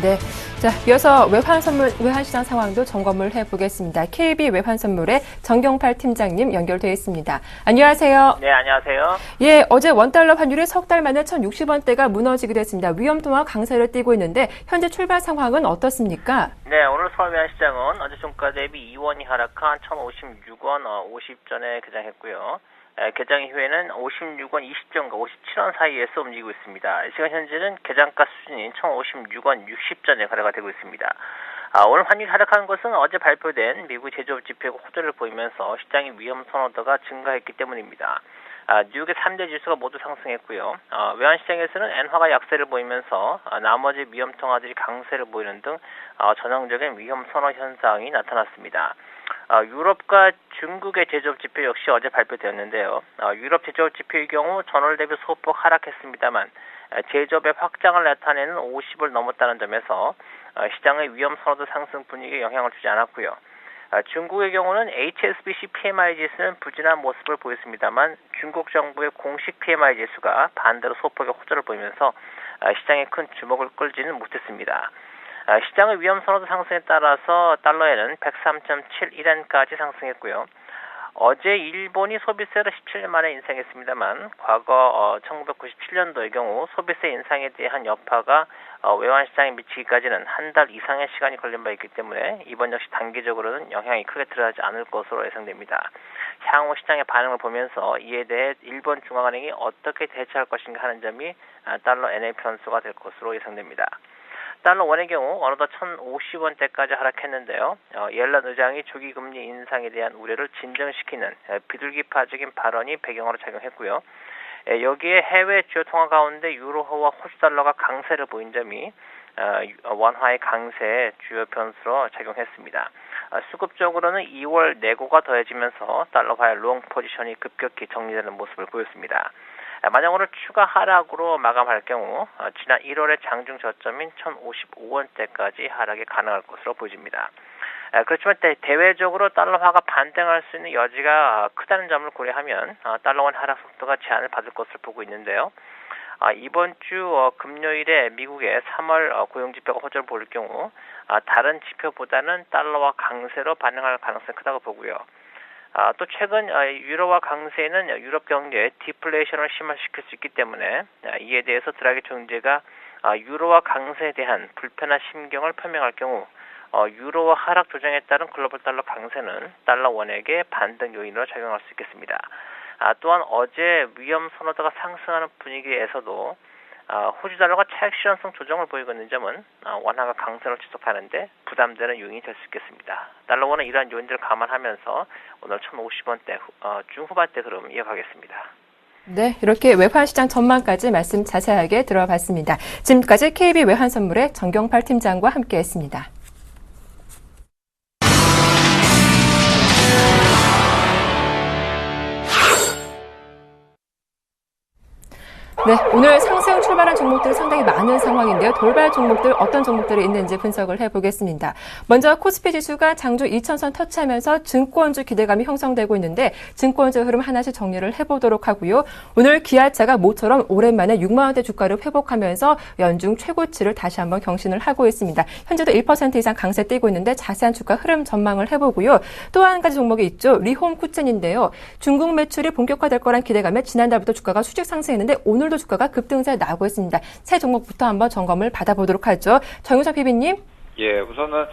네. 자, 이어서 외환시장 상황도 점검을 해보겠습니다. KB 외환선물의 정경팔 팀장님 연결되어 있습니다. 안녕하세요. 네, 안녕하세요. 예, 어제 원달러 환율이 석 달 만에 1,060원대가 무너지기도 했습니다. 위험통화 강세를 띠고 있는데 현재 출발 상황은 어떻습니까? 네, 오늘 서울 외환시장은 어제 종가 대비 2원이 하락한 1,056원 50전에 개장했고요. 개장 이후에는 56원 20전과 57원 사이에서 움직이고 있습니다. 시간 현재는 개장가 수준인 1,056원 60전에 거래가 되고 있습니다. 오늘 환율이 하락한 것은 어제 발표된 미국 제조업 지표가 호조를 보이면서 시장의 위험 선호도가 증가했기 때문입니다. 뉴욕의 3대 지수가 모두 상승했고요. 외환시장에서는 엔화가 약세를 보이면서 나머지 위험 통화들이 강세를 보이는 등 전형적인 위험 선호 현상이 나타났습니다. 유럽과 중국의 제조업 지표 역시 어제 발표되었는데요. 유럽 제조업 지표의 경우 전월 대비 소폭 하락했습니다만 제조업의 확장을 나타내는 50을 넘었다는 점에서 시장의 위험 선호도 상승 분위기에 영향을 주지 않았고요. 중국의 경우는 HSBC PMI 지수는 부진한 모습을 보였습니다만 중국 정부의 공식 PMI 지수가 반대로 소폭의 호조를 보이면서 시장에 큰 주목을 끌지는 못했습니다. 시장의 위험 선호도 상승에 따라서 달러에는 103.71엔까지 상승했고요. 어제 일본이 소비세를 17년 만에 인상했습니다만 과거 1997년도의 경우 소비세 인상에 대한 여파가 외환시장에 미치기까지는 한 달 이상의 시간이 걸린 바 있기 때문에 이번 역시 단기적으로는 영향이 크게 드러나지 않을 것으로 예상됩니다. 향후 시장의 반응을 보면서 이에 대해 일본 중앙은행이 어떻게 대처할 것인가 하는 점이 달러 엔의 변수가 될 것으로 예상됩니다. 달러 원의 경우 어느덧 1,050원대까지 하락했는데요. 옐런 의장이 조기 금리 인상에 대한 우려를 진정시키는 비둘기파적인 발언이 배경으로 작용했고요. 여기에 해외 주요 통화 가운데 유로화와 호주 달러가 강세를 보인 점이 원화의 강세의 주요 변수로 작용했습니다. 수급적으로는 2월 내고가 더해지면서 달러화의 롱 포지션이 급격히 정리되는 모습을 보였습니다. 만약으로 추가 하락으로 마감할 경우 지난 1월의 장중 저점인 1,055원대까지 하락이 가능할 것으로 보여집니다. 그렇지만 대외적으로 달러화가 반등할 수 있는 여지가 크다는 점을 고려하면 달러원 하락 속도가 제한을 받을 것으로 보고 있는데요. 이번 주 금요일에 미국의 3월 고용지표가 호조를 보일 경우 다른 지표보다는 달러와 강세로 반응할 가능성이 크다고 보고요. 또 최근 유로화 강세는 유럽 경제에 디플레이션을 심화시킬 수 있기 때문에 이에 대해서 드라기 총재가 유로화 강세에 대한 불편한 심경을 표명할 경우 유로화 하락 조정에 따른 글로벌 달러 강세는 달러 원액의 반등 요인으로 작용할 수 있겠습니다. 또한 어제 위험 선호도가 상승하는 분위기에서도 호주 달러가 차익 실현성 조정을 보이고 있는 점은 원화가 강세를 지속하는데 부담되는 요인이 될 수 있겠습니다. 달러원은 이러한 요인들을 감안하면서 오늘 1,050원대 중후반대 흐름 이어가겠습니다. 네, 이렇게 외환시장 전망까지 말씀 자세하게 들어봤습니다. 지금까지 KB 외환선물의 정경팔 팀장과 함께했습니다. 네, 오늘 상승 출발한 종목들이 상당히 많은 상황인데요. 돌발 종목들 어떤 종목들이 있는지 분석을 해보겠습니다. 먼저 코스피 지수가 장중 2000선 터치하면서 증권주 기대감이 형성되고 있는데 증권주 흐름 하나씩 정리를 해보도록 하고요. 오늘 기아차가 모처럼 오랜만에 6만 원대 주가를 회복하면서 연중 최고치를 다시 한번 경신을 하고 있습니다. 현재도 1% 이상 강세 띄고 있는데 자세한 주가 흐름 전망을 해보고요. 또 한 가지 종목이 있죠. 리홈쿠첸인데요. 중국 매출이 본격화될 거란 기대감에 지난달부터 주가가 수직 상승했는데 오늘도 주가가 급등세를 나오고 있습니다. 새 종목부터 한번 점검을 받아보도록 하죠. 정유섭 PB님. 예, 우선은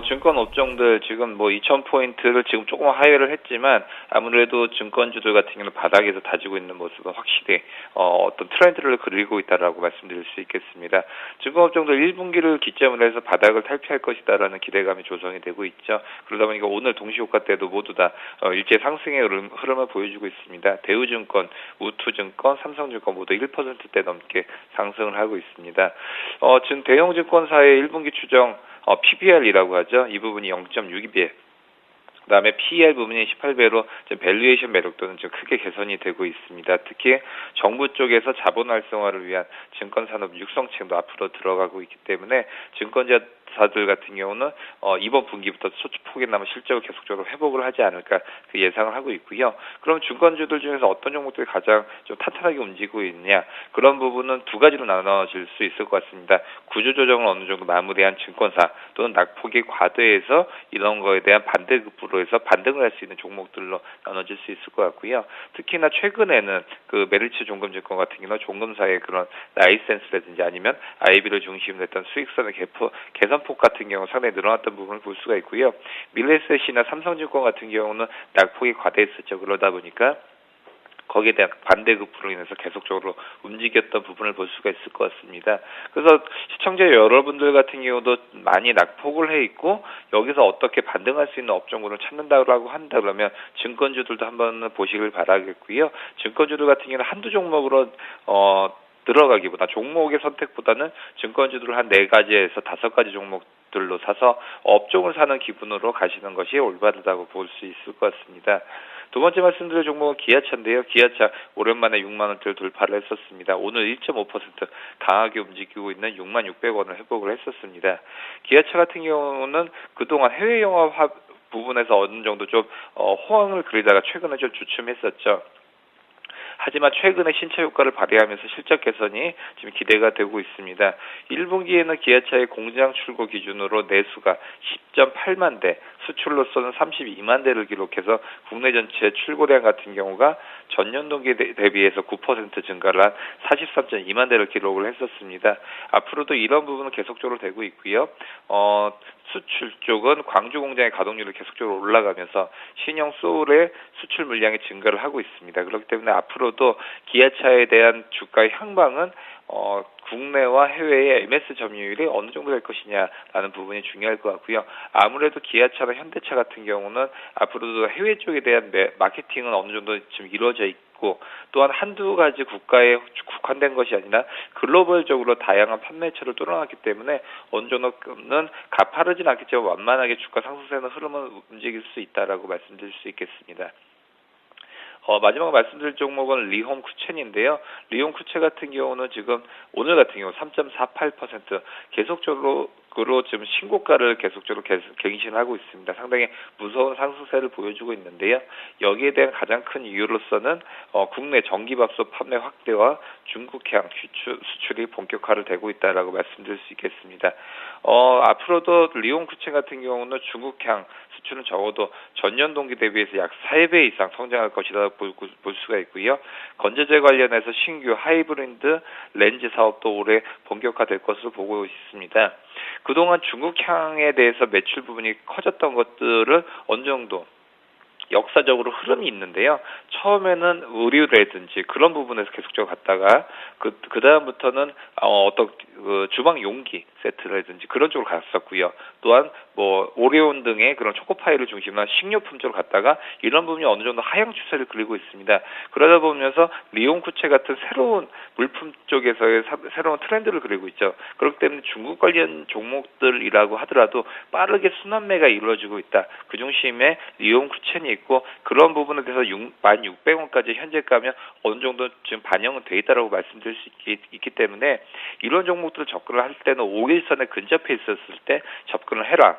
증권 업종들 지금 2,000포인트를 지금 조금 하회를 했지만 아무래도 증권주들 같은 경우는 바닥에서 다지고 있는 모습은 확실히 어떤 트렌드를 그리고 있다라고 말씀드릴 수 있겠습니다. 증권 업종들 1분기를 기점으로 해서 바닥을 탈피할 것이다라는 기대감이 조성이 되고 있죠. 그러다 보니까 오늘 동시효과 때도 모두 다 일제 상승의 흐름을 보여주고 있습니다. 대우증권, 우투증권, 삼성증권 모두 1%대 넘게 상승을 하고 있습니다. 지금 대형 증권사의 1분기 추정 PBR이라고 하죠. 이 부분이 0.62배. 그다음에 PER 부분이 18배로 밸류에이션 매력도는 좀 크게 개선이 되고 있습니다. 특히 정부 쪽에서 자본 활성화를 위한 증권산업 육성책도 앞으로 들어가고 있기 때문에 증권사들 같은 경우는 이번 분기부터 소폭이나마 실적을 계속적으로 회복을 하지 않을까 그 예상을 하고 있고요. 그럼 증권주들 중에서 어떤 종목들이 가장 좀 탄탄하게 움직이고 있느냐, 그런 부분은 두 가지로 나눠질 수 있을 것 같습니다. 구조조정을 어느 정도 마무리한 증권사 또는 낙폭이 과대해서 이런 거에 대한 반대급부로 해서 반등을 할 수 있는 종목들로 나눠질 수 있을 것 같고요. 특히나 최근에는 그 메리츠 종금증권 같은 경우는 종금사의 그런 라이센스라든지 아니면 IB를 중심으로 했던 수익선의 개선폭 같은 경우 상당히 늘어났던 부분을 볼 수가 있고요. 밀레셋이나 삼성증권 같은 경우는 낙폭이 과대했었죠. 그러다 보니까 거기에 대한 반대급부로 인해서 계속적으로 움직였던 부분을 볼 수가 있을 것 같습니다. 그래서 시청자 여러분들 같은 경우도 많이 낙폭을 해 있고 여기서 어떻게 반등할 수 있는 업종군을 찾는다고 한다 그러면 증권주들도 한번 보시길 바라겠고요. 증권주들 같은 경우는 한두 종목으로 들어가기보다 종목의 선택보다는 증권주들을 한 4가지에서 5가지 종목들로 사서 업종을 사는 기분으로 가시는 것이 올바르다고 볼 수 있을 것 같습니다. 두 번째 말씀드릴 종목은 기아차인데요. 기아차 오랜만에 6만 원대를 돌파를 했었습니다. 오늘 1.5% 강하게 움직이고 있는 6만 600원을 회복을 했었습니다. 기아차 같은 경우는 그동안 해외 영화 부분에서 어느 정도 좀 호황을 그리다가 최근에 좀 주춤했었죠. 하지만 최근에 신차 효과를 발휘하면서 실적 개선이 지금 기대가 되고 있습니다. 1분기에는 기아차의 공장 출고 기준으로 내수가 10.8만 대, 수출로서는 32만 대를 기록해서 국내 전체 출고량 같은 경우가 전년 동기 대비해서 9% 증가를 한 43.2만 대를 기록을 했었습니다. 앞으로도 이런 부분은 계속적으로 되고 있고요. 수출 쪽은 광주 공장의 가동률이 계속적으로 올라가면서 신형 소울의 수출 물량이 증가를 하고 있습니다. 그렇기 때문에 앞으로 앞으로도 기아차에 대한 주가의 향방은 국내와 해외의 MS 점유율이 어느 정도 될 것이냐라는 부분이 중요할 것 같고요. 아무래도 기아차나 현대차 같은 경우는 앞으로도 해외 쪽에 대한 마케팅은 어느 정도 지금 이루어져 있고 또한 한두 가지 국가에 국한된 것이 아니라 글로벌적으로 다양한 판매처를 뚫어놨기 때문에 어느 정도는 가파르진 않겠지만 완만하게 주가 상승세는 흐름을 움직일 수 있다라고 말씀드릴 수 있겠습니다. 마지막 말씀드릴 종목은 리홈 쿠첸인데요. 리홈 쿠첸 같은 경우는 지금 오늘 같은 경우 3.48% 계속적으로 지금 신고가를 계속적으로 갱신하고 있습니다. 상당히 무서운 상승세를 보여주고 있는데요. 여기에 대한 가장 큰 이유로서는 국내 전기밥솥 판매 확대와 중국향 수출이 본격화를 되고 있다라고 말씀드릴 수 있겠습니다. 앞으로도 리온 쿠첸 같은 경우는 중국향 수출은 적어도 전년 동기 대비해서 약 3배 이상 성장할 것이라 볼 수가 있고요. 건재재 관련해서 신규 하이브리드 렌즈 사업도 올해 본격화될 것으로 보고 있습니다. 그동안 중국향에 대해서 매출 부분이 커졌던 것들을 어느 정도 역사적으로 흐름이 있는데요. 처음에는 의류라든지 그런 부분에서 계속적으로 갔다가 그 다음부터는 어떤 주방 용기 세트라든지 그런 쪽으로 갔었고요. 또한 오레온 등의 그런 초코파이를 중심으로 한 식료품 쪽으로 갔다가 이런 부분이 어느 정도 하향 추세를 그리고 있습니다. 그러다 보면서 리온 쿠체 같은 새로운 물품 쪽에서의 새로운 트렌드를 그리고 있죠. 그렇기 때문에 중국 관련 종목들이라고 하더라도 빠르게 순환매가 이루어지고 있다. 그 중심에 리온 쿠첸이 있고 그런 부분에 대해서 16,600원까지 현재 가면 어느 정도 지금 반영은 돼 있다라고 말씀드릴 수 있기 때문에 이런 종목들을 접근을 할 때는 5일선에 근접해 있었을 때 접근을 해라.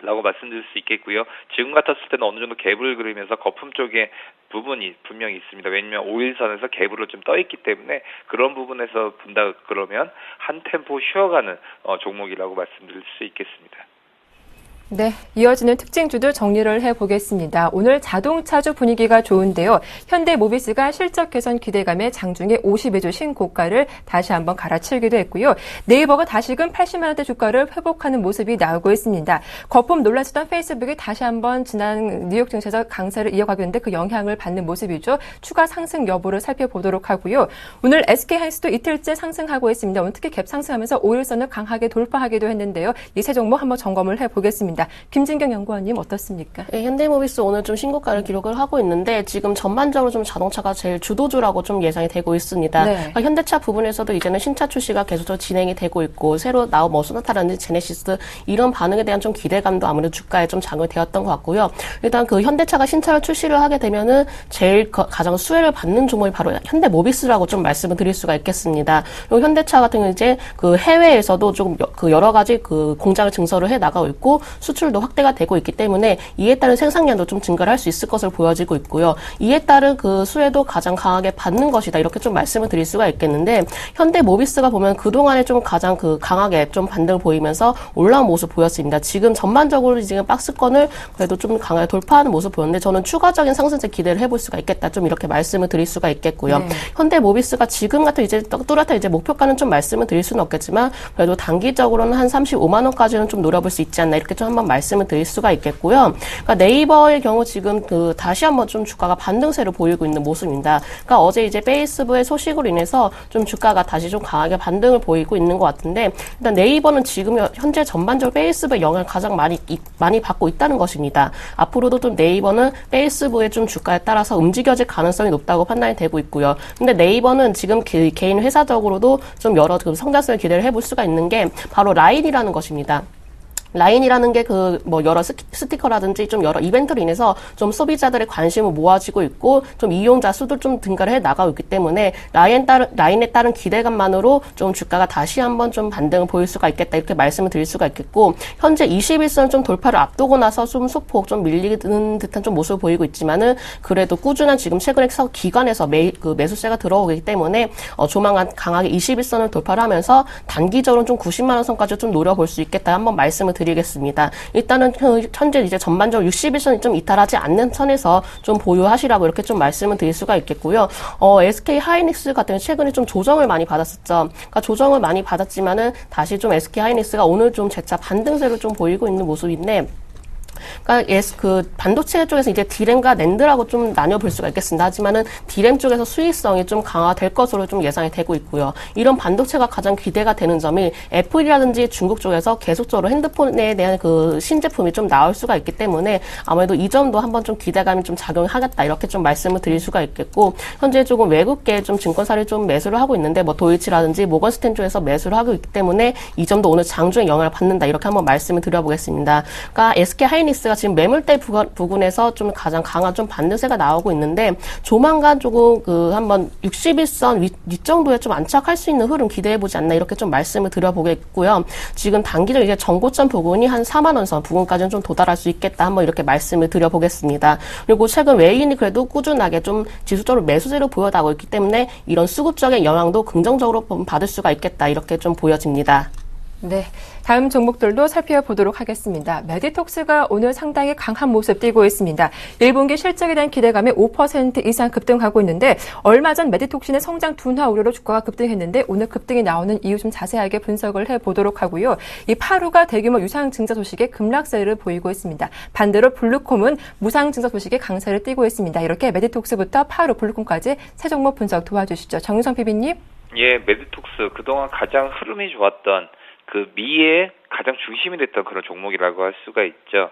라고 말씀드릴 수 있겠고요. 지금 같았을 때는 어느 정도 갭을 그리면서 거품 쪽에 부분이 분명히 있습니다. 왜냐하면 5일선에서 갭으로 좀 떠있기 때문에 그런 부분에서 본다 그러면 한 템포 쉬어가는 종목이라고 말씀드릴 수 있겠습니다. 네, 이어지는 특징주도 정리를 해보겠습니다. 오늘 자동차주 분위기가 좋은데요. 현대모비스가 실적 개선 기대감에 장중에 52주 신고가를 다시 한번 갈아치우기도 했고요. 네이버가 다시금 80만 원대 주가를 회복하는 모습이 나오고 있습니다. 거품 논란했던 페이스북이 다시 한번 지난 뉴욕 증시에서 강세를 이어가고 있는데 그 영향을 받는 모습이죠. 추가 상승 여부를 살펴보도록 하고요. 오늘 SK하이닉스도 이틀째 상승하고 있습니다. 오늘 특히 갭 상승하면서 5일선을 강하게 돌파하기도 했는데요. 이 세 종목 한번 점검을 해보겠습니다. 김진경 연구원님 어떻습니까? 네, 현대모비스 오늘 좀 신고가를 기록을 하고 있는데 지금 전반적으로 좀 자동차가 제일 주도주라고 좀 예상이 되고 있습니다. 네. 그러니까 현대차 부분에서도 이제는 신차 출시가 계속적으로 진행이 되고 있고 새로 나온 소나타라든지 제네시스 이런 반응에 대한 좀 기대감도 아무래도 주가에 좀 작용이 되었던 것 같고요. 일단 그 현대차가 신차를 출시를 하게 되면은 제일 가장 수혜를 받는 종목이 바로 현대모비스라고 좀 말씀을 드릴 수가 있겠습니다. 그리고 현대차 같은 경우는 이제 그 해외에서도 좀 그 여러 가지 그 공장을 증설을 해 나가고 있고 수출도 확대가 되고 있기 때문에 이에 따른 생산량도 좀 증가를 할 수 있을 것으로 보여지고 있고요. 이에 따른 그 수혜도 가장 강하게 받는 것이다. 이렇게 좀 말씀을 드릴 수가 있겠는데 현대모비스가 보면 그동안에 좀 가장 그 강하게 좀 반등을 보이면서 올라온 모습 보였습니다. 지금 전반적으로 지금 박스권을 그래도 좀 강하게 돌파하는 모습 보였는데 저는 추가적인 상승세 기대를 해볼 수가 있겠다. 좀 이렇게 말씀을 드릴 수가 있겠고요. 현대모비스가 지금 같은 이제 뚜렷한 이제 목표가는 좀 말씀을 드릴 수는 없겠지만 그래도 단기적으로는 한 35만 원까지는 좀 노려볼 수 있지 않나 이렇게 좀 한번 말씀을 드릴 수가 있겠고요. 그러니까 네이버의 경우 지금 그 다시 한번 좀 주가가 반등세를 보이고 있는 모습입니다. 그러니까 어제 이제 페이스북의 소식으로 인해서 좀 주가가 다시 좀 강하게 반등을 보이고 있는 것 같은데 일단 네이버는 지금 현재 전반적으로 페이스북의 영향을 가장 많이 받고 있다는 것입니다. 앞으로도 좀 네이버는 페이스북의 좀 주가에 따라서 움직여질 가능성이 높다고 판단이 되고 있고요. 근데 네이버는 지금 개인 회사적으로도 좀 여러 성장성을 기대를 해볼 수가 있는 게 바로 라인이라는 것입니다. 라인이라는 게 여러 스티커라든지 좀 여러 이벤트로 인해서 좀 소비자들의 관심을 모아지고 있고 좀 이용자 수도 좀 증가를 해 나가고 있기 때문에 라인에 따른 기대감만으로 좀 주가가 다시 한번 좀 반등을 보일 수가 있겠다 이렇게 말씀을 드릴 수가 있겠고 현재 21선 좀 돌파를 앞두고 나서 좀 소폭 좀 밀리는 듯한 좀 모습을 보이고 있지만은 그래도 꾸준한 지금 최근에 기관에서 매수세가 들어오기 때문에 조만간 강하게 21선을 돌파를 하면서 단기적으로 좀 90만 원 선까지 좀 노려볼 수 있겠다 한번 말씀을 드리겠습니다. 일단은 현재 이제 전반적으로 61선이 좀 이탈하지 않는 선에서 좀 보유하시라고 이렇게 좀 말씀을 드릴 수가 있겠고요. SK 하이닉스 같은 경우 최근에 좀 조정을 많이 받았었죠. 그러니까 조정을 많이 받았지만은 다시 좀 SK 하이닉스가 오늘 좀 재차 반등세를 좀 보이고 있는 모습인데 그러니까 그 반도체 쪽에서 이제 D램과 낸드라고 좀 나뉘어 볼 수가 있겠습니다. 하지만은 D램 쪽에서 수익성이 좀 강화될 것으로 좀 예상이 되고 있고요. 이런 반도체가 가장 기대가 되는 점이 애플이라든지 중국 쪽에서 계속적으로 핸드폰에 대한 그 신제품이 좀 나올 수가 있기 때문에 아무래도 이 점도 한번 좀 기대감이 좀 작용하겠다 이렇게 좀 말씀을 드릴 수가 있겠고, 현재 조금 외국계 좀 증권사를 좀 매수를 하고 있는데 뭐 도이치라든지 모건스탠 쪽에서 매수를 하고 있기 때문에 이 점도 오늘 장중에 영향을 받는다 이렇게 한번 말씀을 드려보겠습니다. 그러니까 SK 하이닉스가 지금 매물대 부근에서 좀 가장 강한 좀 반등세가 나오고 있는데 조만간 조금 그 한번 61선 위 정도에 좀 안착할 수 있는 흐름 기대해보지 않나 이렇게 좀 말씀을 드려보겠고요. 지금 단기적으로 이제 정고점 부근이 한 4만원선 부근까지는 좀 도달할 수 있겠다 한번 이렇게 말씀을 드려보겠습니다. 그리고 최근 외인이 그래도 꾸준하게 좀 지수적으로 매수세로 보여나가고 있기 때문에 이런 수급적인 영향도 긍정적으로 받을 수가 있겠다 이렇게 좀 보여집니다. 네, 다음 종목들도 살펴보도록 하겠습니다. 메디톡스가 오늘 상당히 강한 모습 띄고 있습니다. 1분기 실적에 대한 기대감이 5% 이상 급등하고 있는데 얼마 전 메디톡신의 성장 둔화 우려로 주가가 급등했는데 오늘 급등이 나오는 이유 좀 자세하게 분석을 해보도록 하고요. 이 파루가 대규모 유상증자 소식에 급락세를 보이고 있습니다. 반대로 블루콤은 무상증자 소식에 강세를 띄고 있습니다. 이렇게 메디톡스부터 파루, 블루콤까지 세 종목 분석 도와주시죠. 정유성 PB님. 예, 메디톡스 그동안 가장 흐름이 좋았던 그 미의 가장 중심이 됐던 그런 종목이라고 할 수가 있죠.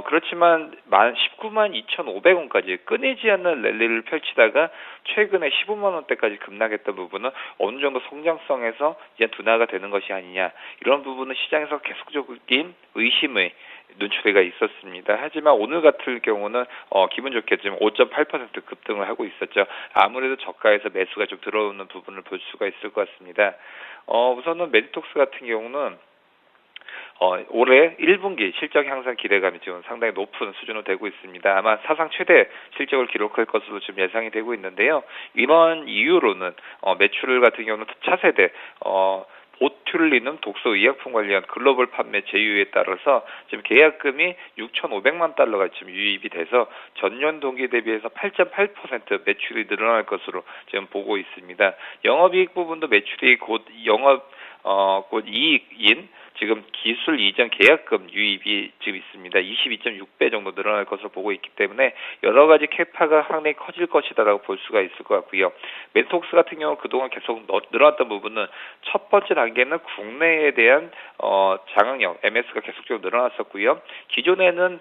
그렇지만 19만 2,500원까지 끊이지 않는 랠리를 펼치다가 최근에 15만 원대까지 급락했던 부분은 어느 정도 성장성에서 이제 둔화가 되는 것이 아니냐, 이런 부분은 시장에서 계속적인 의심의 눈초리가 있었습니다. 하지만 오늘 같은 경우는 기분 좋게 지금 5.8% 급등을 하고 있었죠. 아무래도 저가에서 매수가 좀 들어오는 부분을 볼 수가 있을 것 같습니다. 우선은 메디톡스 같은 경우는 올해 1분기 실적 향상 기대감이 지금 상당히 높은 수준으로 되고 있습니다. 아마 사상 최대 실적을 기록할 것으로 지금 예상이 되고 있는데요. 이런 이유로는 매출 같은 경우는 차세대 보툴리눔 독소 의약품 관련 글로벌 판매 제휴에 따라서 지금 계약금이 6,500만 달러가 지금 유입이 돼서 전년 동기 대비해서 8.8% 매출이 늘어날 것으로 지금 보고 있습니다. 영업이익 부분도 매출이 곧 이익인 지금 기술 이전 계약금 유입이 지금 있습니다. 22.6배 정도 늘어날 것으로 보고 있기 때문에 여러 가지 캐파가 상당히 커질 것이다라고 볼 수가 있을 것 같고요. 메디톡스 같은 경우 그동안 계속 늘어났던 부분은 첫 번째 단계는 국내에 대한 장악력 MS가 계속적으로 늘어났었고요. 기존에는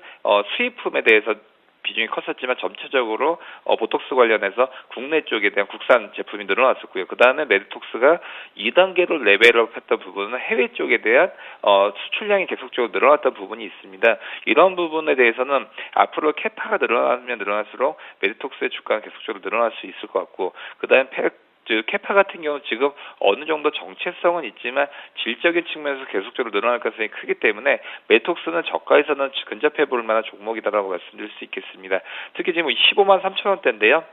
수입품에 대해서 비중이 컸었지만 점차적으로 보톡스 관련해서 국내 쪽에 대한 국산 제품이 늘어났었고요. 그 다음에 메디톡스가 2단계로 레벨업 했던 부분은 해외 쪽에 대한 수출량이 계속적으로 늘어났던 부분이 있습니다. 이런 부분에 대해서는 앞으로 캐파가 늘어나면 늘어날수록 메디톡스의 주가는 계속적으로 늘어날 수 있을 것 같고, 그 다음에 캐파 같은 경우는 지금 어느 정도 정체성은 있지만 질적인 측면에서 계속적으로 늘어날 가능성이 크기 때문에 메톡스는 저가에서는 근접해 볼 만한 종목이다라고 말씀드릴 수 있겠습니다. 특히 지금 15만 3천 원대인데요.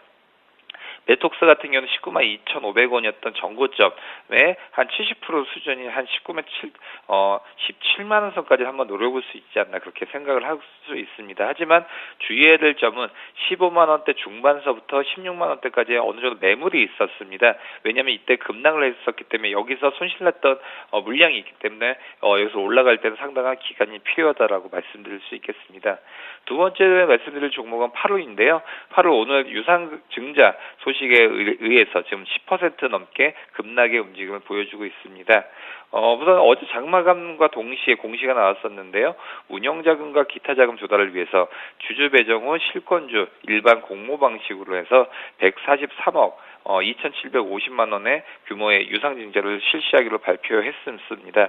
메톡스 같은 경우는 19만 2,500원이었던 전고점에 한 70% 수준이 한 17만 원 선까지 한번 노려볼 수 있지 않나 그렇게 생각을 할 수 있습니다. 하지만 주의해야 될 점은 15만 원대 중반서부터 16만 원대까지 어느 정도 매물이 있었습니다. 왜냐하면 이때 급락을 했었기 때문에 여기서 손실났던 물량이 있기 때문에 여기서 올라갈 때는 상당한 기간이 필요하다라고 말씀드릴 수 있겠습니다. 두 번째 말씀드릴 종목은 파루인데요. 파루 오늘 유상증자 소식에 의해서 지금 10% 넘게 급락의 움직임을 보여주고 있습니다. 우선 어제 장마감과 동시에 공시가 나왔었는데요. 운영자금과 기타 자금 조달을 위해서 주주 배정 후 실권주 일반 공모 방식으로 해서 143억 2,750만 원의 규모의 유상증자를 실시하기로 발표했습니다.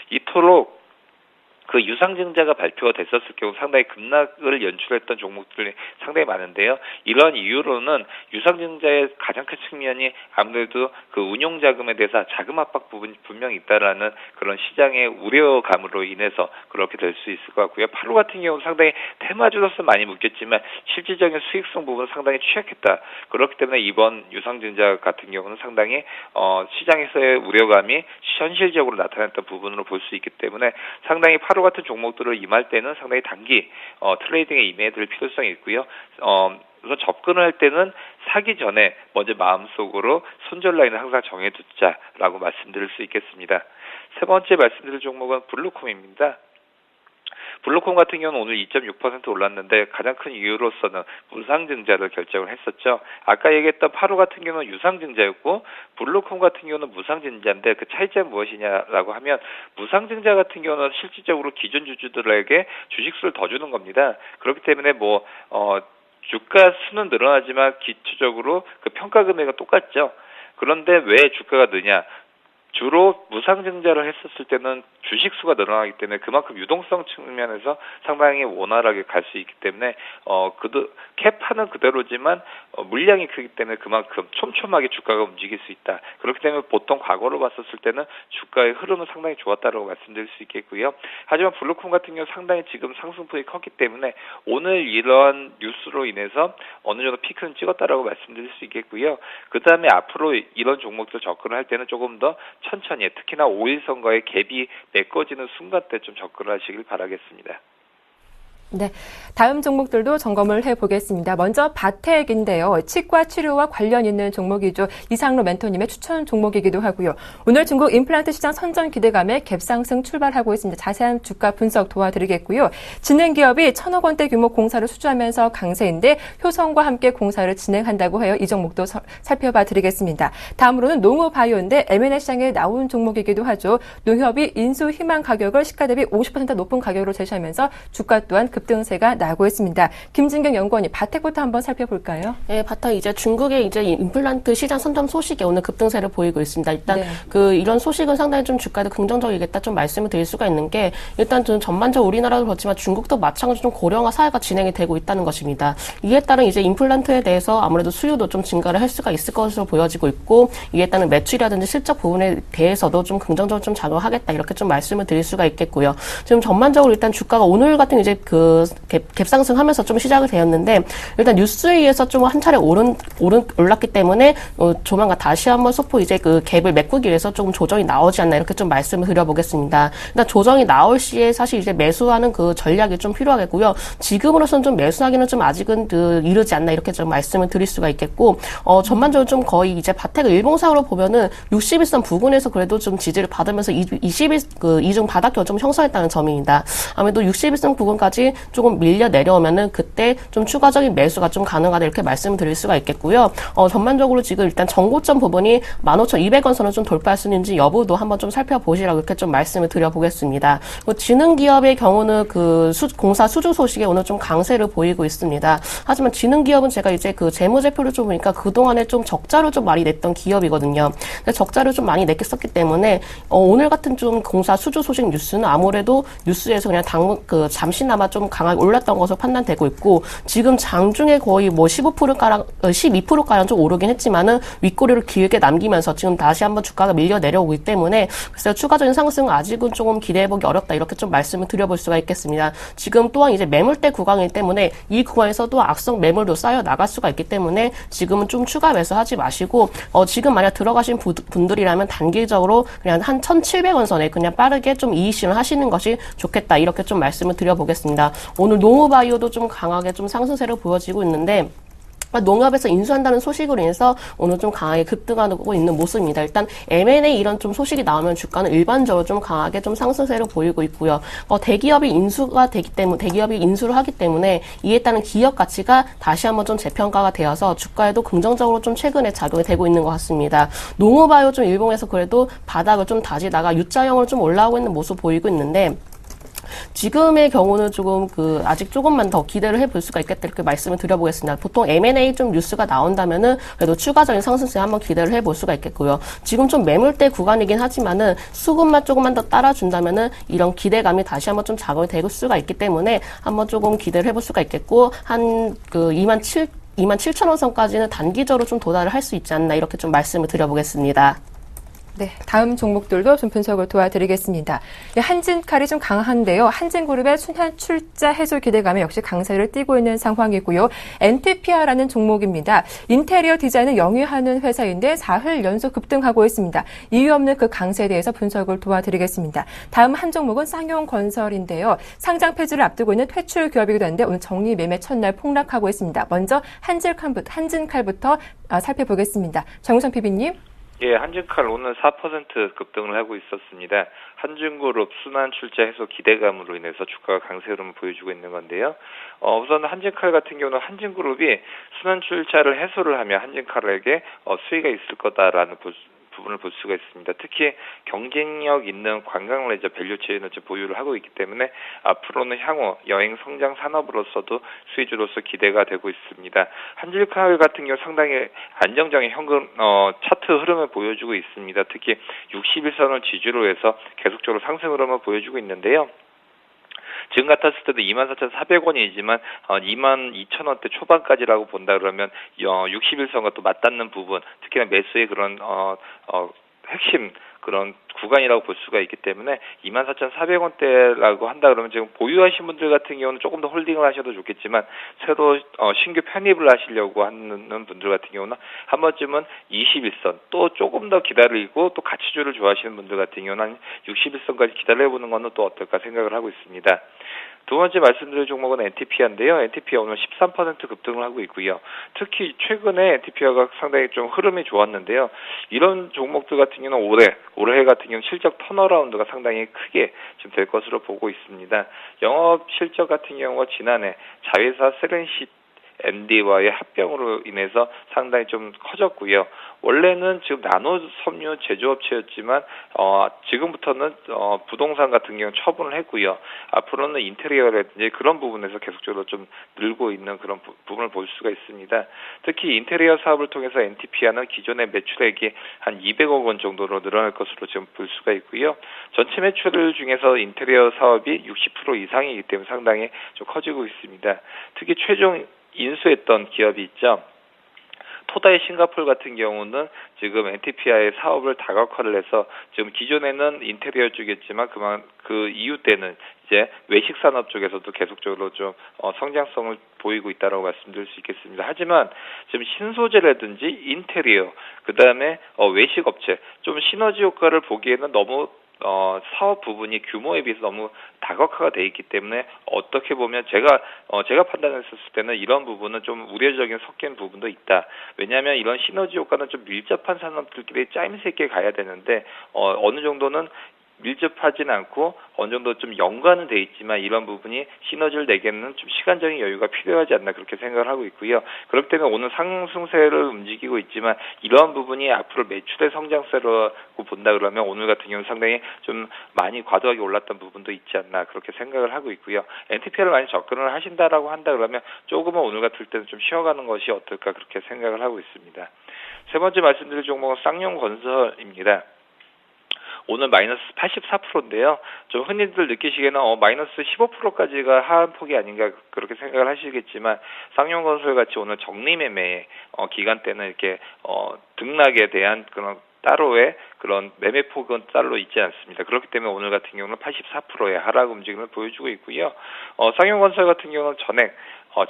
이토록 그 유상증자가 발표가 됐었을 경우 상당히 급락을 연출했던 종목들이 상당히 많은데요. 이런 이유로는 유상증자의 가장 큰 측면이 아무래도 그 운용자금에 대해서 자금 압박 부분이 분명히 있다라는 그런 시장의 우려감으로 인해서 그렇게 될 수 있을 것 같고요. 파루 같은 경우는 상당히 테마주로서 많이 묶였지만 실질적인 수익성 부분은 상당히 취약했다. 그렇기 때문에 이번 유상증자 같은 경우는 상당히 시장에서의 우려감이 현실적으로 나타났던 부분으로 볼 수 있기 때문에 상당히 파루 같은 종목들을 임할 때는 상당히 단기 트레이딩에 임해야 될 필요성이 있고요. 우선 접근을 할 때는 사기 전에 먼저 마음속으로 손절 라인을 항상 정해두자라고 말씀드릴 수 있겠습니다. 세 번째 말씀드릴 종목은 블루콤입니다. 블루콤 같은 경우는 오늘 2.6% 올랐는데 가장 큰 이유로서는 무상증자를 결정을 했었죠. 아까 얘기했던 파로 같은 경우는 유상증자였고 블루콤 같은 경우는 무상증자인데 그 차이점은 무엇이냐라고 하면 무상증자 같은 경우는 실질적으로 기존 주주들에게 주식수를 더 주는 겁니다. 그렇기 때문에 주가 수는 늘어나지만 기초적으로 그 평가 금액은 똑같죠. 그런데 왜 주가가 느냐? 주로 무상증자를 했었을 때는 주식수가 늘어나기 때문에 그만큼 유동성 측면에서 상당히 원활하게 갈 수 있기 때문에 캡하는 그대로지만 물량이 크기 때문에 그만큼 촘촘하게 주가가 움직일 수 있다. 그렇기 때문에 보통 과거로 봤었을 때는 주가의 흐름은 상당히 좋았다고 말씀드릴 수 있겠고요. 하지만 블루콤 같은 경우 상당히 지금 상승폭이 컸기 때문에 오늘 이러한 뉴스로 인해서 어느 정도 피크는 찍었다라고 말씀드릴 수 있겠고요. 그 다음에 앞으로 이런 종목들 접근을 할 때는 조금 더 천천히, 특히나 5일선과의 갭이 메꿔지는 순간 때 좀 접근을 하시길 바라겠습니다. 네, 다음 종목들도 점검을 해보겠습니다. 먼저 바텍인데요. 치과 치료와 관련 있는 종목이죠. 이상로 멘토님의 추천 종목이기도 하고요. 오늘 중국 임플란트 시장 선전 기대감에 갭상승 출발하고 있습니다. 자세한 주가 분석 도와드리겠고요. 진행기업이 1,000억 원대 규모 공사를 수주하면서 강세인데 효성과 함께 공사를 진행한다고 해요. 이 종목도 살펴봐 드리겠습니다. 다음으로는 농우바이오인데 M&A 시장에 나온 종목이기도 하죠. 농협이 인수 희망 가격을 시가 대비 50% 높은 가격으로 제시하면서 주가 또한 급등세가 나고 있습니다. 김진경 연구원이 바텍부터 한번 살펴볼까요? 네, 바텍 이제 중국의 이제 임플란트 시장 선점 소식에 오늘 급등세를 보이고 있습니다. 일단 이런 소식은 상당히 좀 주가도 긍정적이겠다 좀 말씀을 드릴 수가 있는 게 일단 좀 전반적으로 우리나라도 그렇지만 중국도 마찬가지로 좀 고령화 사회가 진행이 되고 있다는 것입니다. 이에 따른 이제 임플란트에 대해서 아무래도 수요도 좀 증가를 할 수가 있을 것으로 보여지고 있고 이에 따른 매출이라든지 실적 부분에 대해서도 좀 긍정적으로 좀 작용하겠다 이렇게 좀 말씀을 드릴 수가 있겠고요. 지금 전반적으로 일단 주가가 오늘 같은 이제 갭상승하면서 좀 시작이 되었는데 일단 뉴스에 의해서 좀 한 차례 올랐기 때문에 조만간 다시 한번 소폭 이제 그 갭을 메꾸기 위해서 조금 조정이 나오지 않나 이렇게 좀 말씀을 드려보겠습니다. 일단 조정이 나올 시에 사실 이제 매수하는 그 전략이 좀 필요하겠고요. 지금으로서는 좀 매수하기는 좀 아직은 이르지 않나 이렇게 좀 말씀을 드릴 수가 있겠고 전반적으로 좀 거의 이제 바텍을 일봉상으로 보면은 61선 부근에서 그래도 좀 지지를 받으면서 20일 이중 바닥격을 좀 형성했다는 점입니다. 아무래도 61선 부근까지 조금 밀려 내려오면은 그때 좀 추가적인 매수가 좀 가능하다 이렇게 말씀을 드릴 수가 있겠고요. 전반적으로 지금 일단 정고점 부분이 15,200원 선을 좀 돌파할 수 있는지 여부도 한번 좀 살펴보시라고 이렇게 좀 말씀을 드려보겠습니다. 지능기업의 경우는 공사 수주 소식에 오늘 좀 강세를 보이고 있습니다. 하지만 지능기업은 제가 이제 재무제표를 좀 보니까 그동안에 좀 적자를 좀 많이 냈던 기업이거든요. 적자를 좀 많이 냈었기 때문에 오늘 같은 좀 공사 수주 소식 뉴스는 아무래도 뉴스에서 그냥 잠시나마 좀 강하게 올랐던 것으로 판단되고 있고 지금 장중에 거의 12%가량 좀 오르긴 했지만은 윗꼬리를 길게 남기면서 지금 다시 한번 주가가 밀려 내려오기 때문에 그래서 추가적인 상승은 아직은 조금 기대해보기 어렵다 이렇게 좀 말씀을 드려볼 수가 있겠습니다. 지금 또한 이제 매물대 구간이기 때문에 이 구간에서도 악성 매물도 쌓여 나갈 수가 있기 때문에 지금은 좀 추가 매수하지 마시고 지금 만약 들어가신 분들이라면 단기적으로 그냥 한 1,700원 선에 그냥 빠르게 좀 이의 실현 하시는 것이 좋겠다 이렇게 좀 말씀을 드려보겠습니다. 오늘 농우바이오도 좀 강하게 좀 상승세를 보여지고 있는데 농협에서 인수한다는 소식으로 인해서 오늘 좀 강하게 급등하고 있는 모습입니다. 일단 M&A 이런 좀 소식이 나오면 주가는 일반적으로 좀 강하게 좀 상승세를 보이고 있고요. 대기업이 인수를 하기 때문에 이에 따른 기업 가치가 다시 한번 좀 재평가가 되어서 주가에도 긍정적으로 좀 최근에 작용이 되고 있는 것 같습니다. 농우바이오 좀 일봉에서 그래도 바닥을 좀 다지다가 U자형으로 좀 올라오고 있는 모습 보이고 있는데 지금의 경우는 조금 아직 조금만 더 기대를 해볼 수가 있겠다 이렇게 말씀을 드려보겠습니다. 보통 M&A 좀 뉴스가 나온다면은 그래도 추가적인 상승세 한번 기대를 해볼 수가 있겠고요. 지금 좀 매물대 구간이긴 하지만은 수급만 조금만 더 따라준다면은 이런 기대감이 다시 한번 좀 작용이 될 수가 있기 때문에 한번 조금 기대를 해볼 수가 있겠고 한 27,000원 선까지는 단기적으로 좀 도달을 할 수 있지 않나 이렇게 좀 말씀을 드려보겠습니다. 네, 다음 종목들도 좀 분석을 도와드리겠습니다. 한진칼이 좀 강한데요. 한진그룹의 순환 출자 해소 기대감에 역시 강세를 띠고 있는 상황이고요. NTPR라는 종목입니다. 인테리어 디자인을 영위하는 회사인데 4흘 연속 급등하고 있습니다. 이유 없는 그 강세에 대해서 분석을 도와드리겠습니다. 다음 한 종목은 쌍용건설인데요. 상장 폐지를 앞두고 있는 퇴출 기업이기도 한데 오늘 정리 매매 첫날 폭락하고 있습니다. 먼저 한진칼부터 살펴보겠습니다. 정우선 PB님. 예, 한진칼 오늘 4% 급등을 하고 있었습니다. 한진그룹 순환 출자 해소 기대감으로 인해서 주가가 강세 흐름을 보여주고 있는 건데요. 우선 한진칼 같은 경우는 한진그룹이 순환 출자를 해소를 하면 한진칼에게 수익이 있을 거다라는 부분을 볼 수가 있습니다. 특히 경쟁력 있는 관광 레저 밸류 체인을 보유를 하고 있기 때문에 앞으로는 향후 여행 성장 산업으로서도 수혜주로서 기대가 되고 있습니다. 한진칼 같은 경우 상당히 안정적인 현금 차트 흐름을 보여주고 있습니다. 특히 61선을 지지로 해서 계속적으로 상승 흐름을 보여주고 있는데요. 지금 같았을 때도 24,400원이지만 22,000원대 초반까지라고 본다 그러면 61선과 또 맞닿는 부분, 특히나 매수의 그런 핵심 그런 구간이라고 볼 수가 있기 때문에 24,400원대라고 한다 그러면 지금 보유하신 분들 같은 경우는 조금 더 홀딩을 하셔도 좋겠지만 새로 신규 편입을 하시려고 하는 분들 같은 경우는 한 번쯤은 21선 또 조금 더 기다리고 또 가치주를 좋아하시는 분들 같은 경우는 한 61선까지 기다려보는 것은 또 어떨까 생각을 하고 있습니다. 두 번째 말씀드릴 종목은 NTP화인데요. NTP화 오늘 13% 급등을 하고 있고요. 특히 최근에 NTP화가 상당히 좀 흐름이 좋았는데요. 이런 종목들 같은 경우는 올해 같은 경우는 실적 턴어라운드가 상당히 크게 좀 될 것으로 보고 있습니다. 영업 실적 같은 경우가 지난해 자회사 세렌시&D와의 합병으로 인해서 상당히 좀 커졌고요. 원래는 지금 나노 섬유 제조업체였지만 지금부터는 부동산 같은 경우 처분을 했고요. 앞으로는 인테리어라든지 그런 부분에서 계속적으로 좀 늘고 있는 그런 부분을 볼 수가 있습니다. 특히 인테리어 사업을 통해서 NTP화는 기존의 매출액이 한 200억 원 정도로 늘어날 것으로 지금 볼 수가 있고요. 전체 매출 중에서 인테리어 사업이 60% 이상이기 때문에 상당히 좀 커지고 있습니다. 특히 최종 인수했던 기업이 있죠. 토다의 싱가폴 같은 경우는 지금 NTP화의 사업을 다각화를 해서 지금 기존에는 인테리어 쪽이었지만 그 이후 때는 이제 외식 산업 쪽에서도 계속적으로 좀 성장성을 보이고 있다라고 말씀드릴 수 있겠습니다. 하지만 지금 신소재라든지 인테리어, 그 다음에 외식 업체 좀 시너지 효과를 보기에는 너무 사업 부분이 규모에 비해서 너무 다각화가 돼 있기 때문에 어떻게 보면 제가 판단했을 때는 이런 부분은 좀 우려적인 섞인 부분도 있다. 왜냐하면 이런 시너지 효과는 좀 밀접한 산업들끼리 짜임새 있게 가야 되는데 어느 정도는 밀접하진 않고 어느 정도 좀 연관은 돼 있지만 이런 부분이 시너지를 내기에는 좀 시간적인 여유가 필요하지 않나 그렇게 생각을 하고 있고요. 그렇기 때문에 오늘 상승세를 움직이고 있지만 이러한 부분이 앞으로 매출의 성장세라고 본다 그러면 오늘 같은 경우는 상당히 좀 많이 과도하게 올랐던 부분도 있지 않나 그렇게 생각을 하고 있고요. NTP화를 많이 접근을 하신다라고 한다 그러면 조금은 오늘 같을 때는 좀 쉬어가는 것이 어떨까 그렇게 생각을 하고 있습니다. 세 번째 말씀드릴 종목은 쌍용건설입니다. 오늘 마이너스 84%인데요. 좀 흔히들 느끼시기에는 마이너스 15%까지가 하한폭이 아닌가 그렇게 생각을 하시겠지만 쌍용건설 같이 오늘 정리매매 기간 때는 이렇게 등락에 대한 그런 따로의 그런 매매폭은 따로 있지 않습니다. 그렇기 때문에 오늘 같은 경우는 84%의 하락 움직임을 보여주고 있고요. 쌍용건설 같은 경우는 전액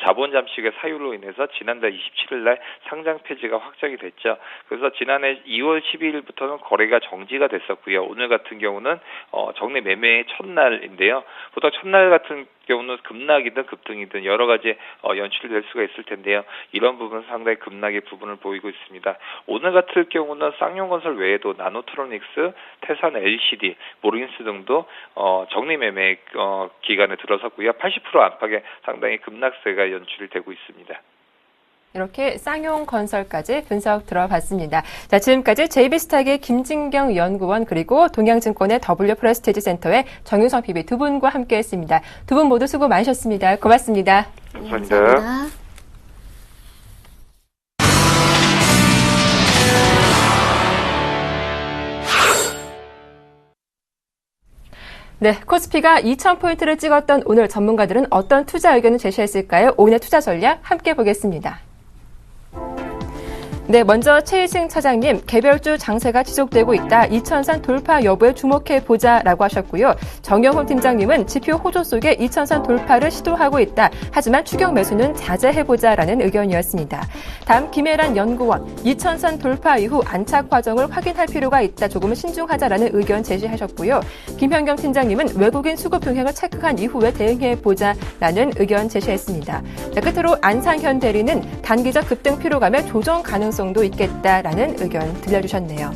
자본 잠식의 사유로 인해서 지난달 27일 날 상장 폐지가 확정이 됐죠. 그래서 지난해 2월 12일부터는 거래가 정지가 됐었고요. 오늘 같은 경우는 정리 매매의 첫날인데요. 보통 첫날 같은 경우는 급락이든 급등이든 여러 가지 연출될 수가 있을 텐데요. 이런 부분은 상당히 급락의 부분을 보이고 있습니다. 오늘 같은 경우는 쌍용건설 외에도 나노트로닉스, 태산 LCD, 모린스 등도 정리 매매 기간에 들어섰고요. 80% 안팎의 상당히 급락세가 연출이 되고 있습니다. 이렇게 쌍용건설까지 분석 들어봤습니다. 자, 지금까지 JB스탁의 김진경 연구원 그리고 동양증권의 W프레스티지센터의 정유성 PB 두 분과 함께했습니다. 두 분 모두 수고 많으셨습니다. 고맙습니다. 감사합니다. 네, 코스피가 2,000포인트를 찍었던 오늘 전문가들은 어떤 투자 의견을 제시했을까요? 오늘의 투자 전략 함께 보겠습니다. 네, 먼저 최희승 차장님, 개별주 장세가 지속되고 있다. 2,000선 돌파 여부에 주목해보자라고 하셨고요. 정영훈 팀장님은 지표 호조 속에 2,000선 돌파를 시도하고 있다. 하지만 추격 매수는 자제해보자라는 의견이었습니다. 다음 김혜란 연구원, 2,000선 돌파 이후 안착 과정을 확인할 필요가 있다. 조금은 신중하자라는 의견 제시하셨고요. 김현경 팀장님은 외국인 수급 동향을 체크한 이후에 대응해보자라는 의견 제시했습니다. 자, 끝으로 안상현 대리는 단기적 급등 피로감에 조정 가능성 가능성도 있겠다라는 의견 들려주셨네요.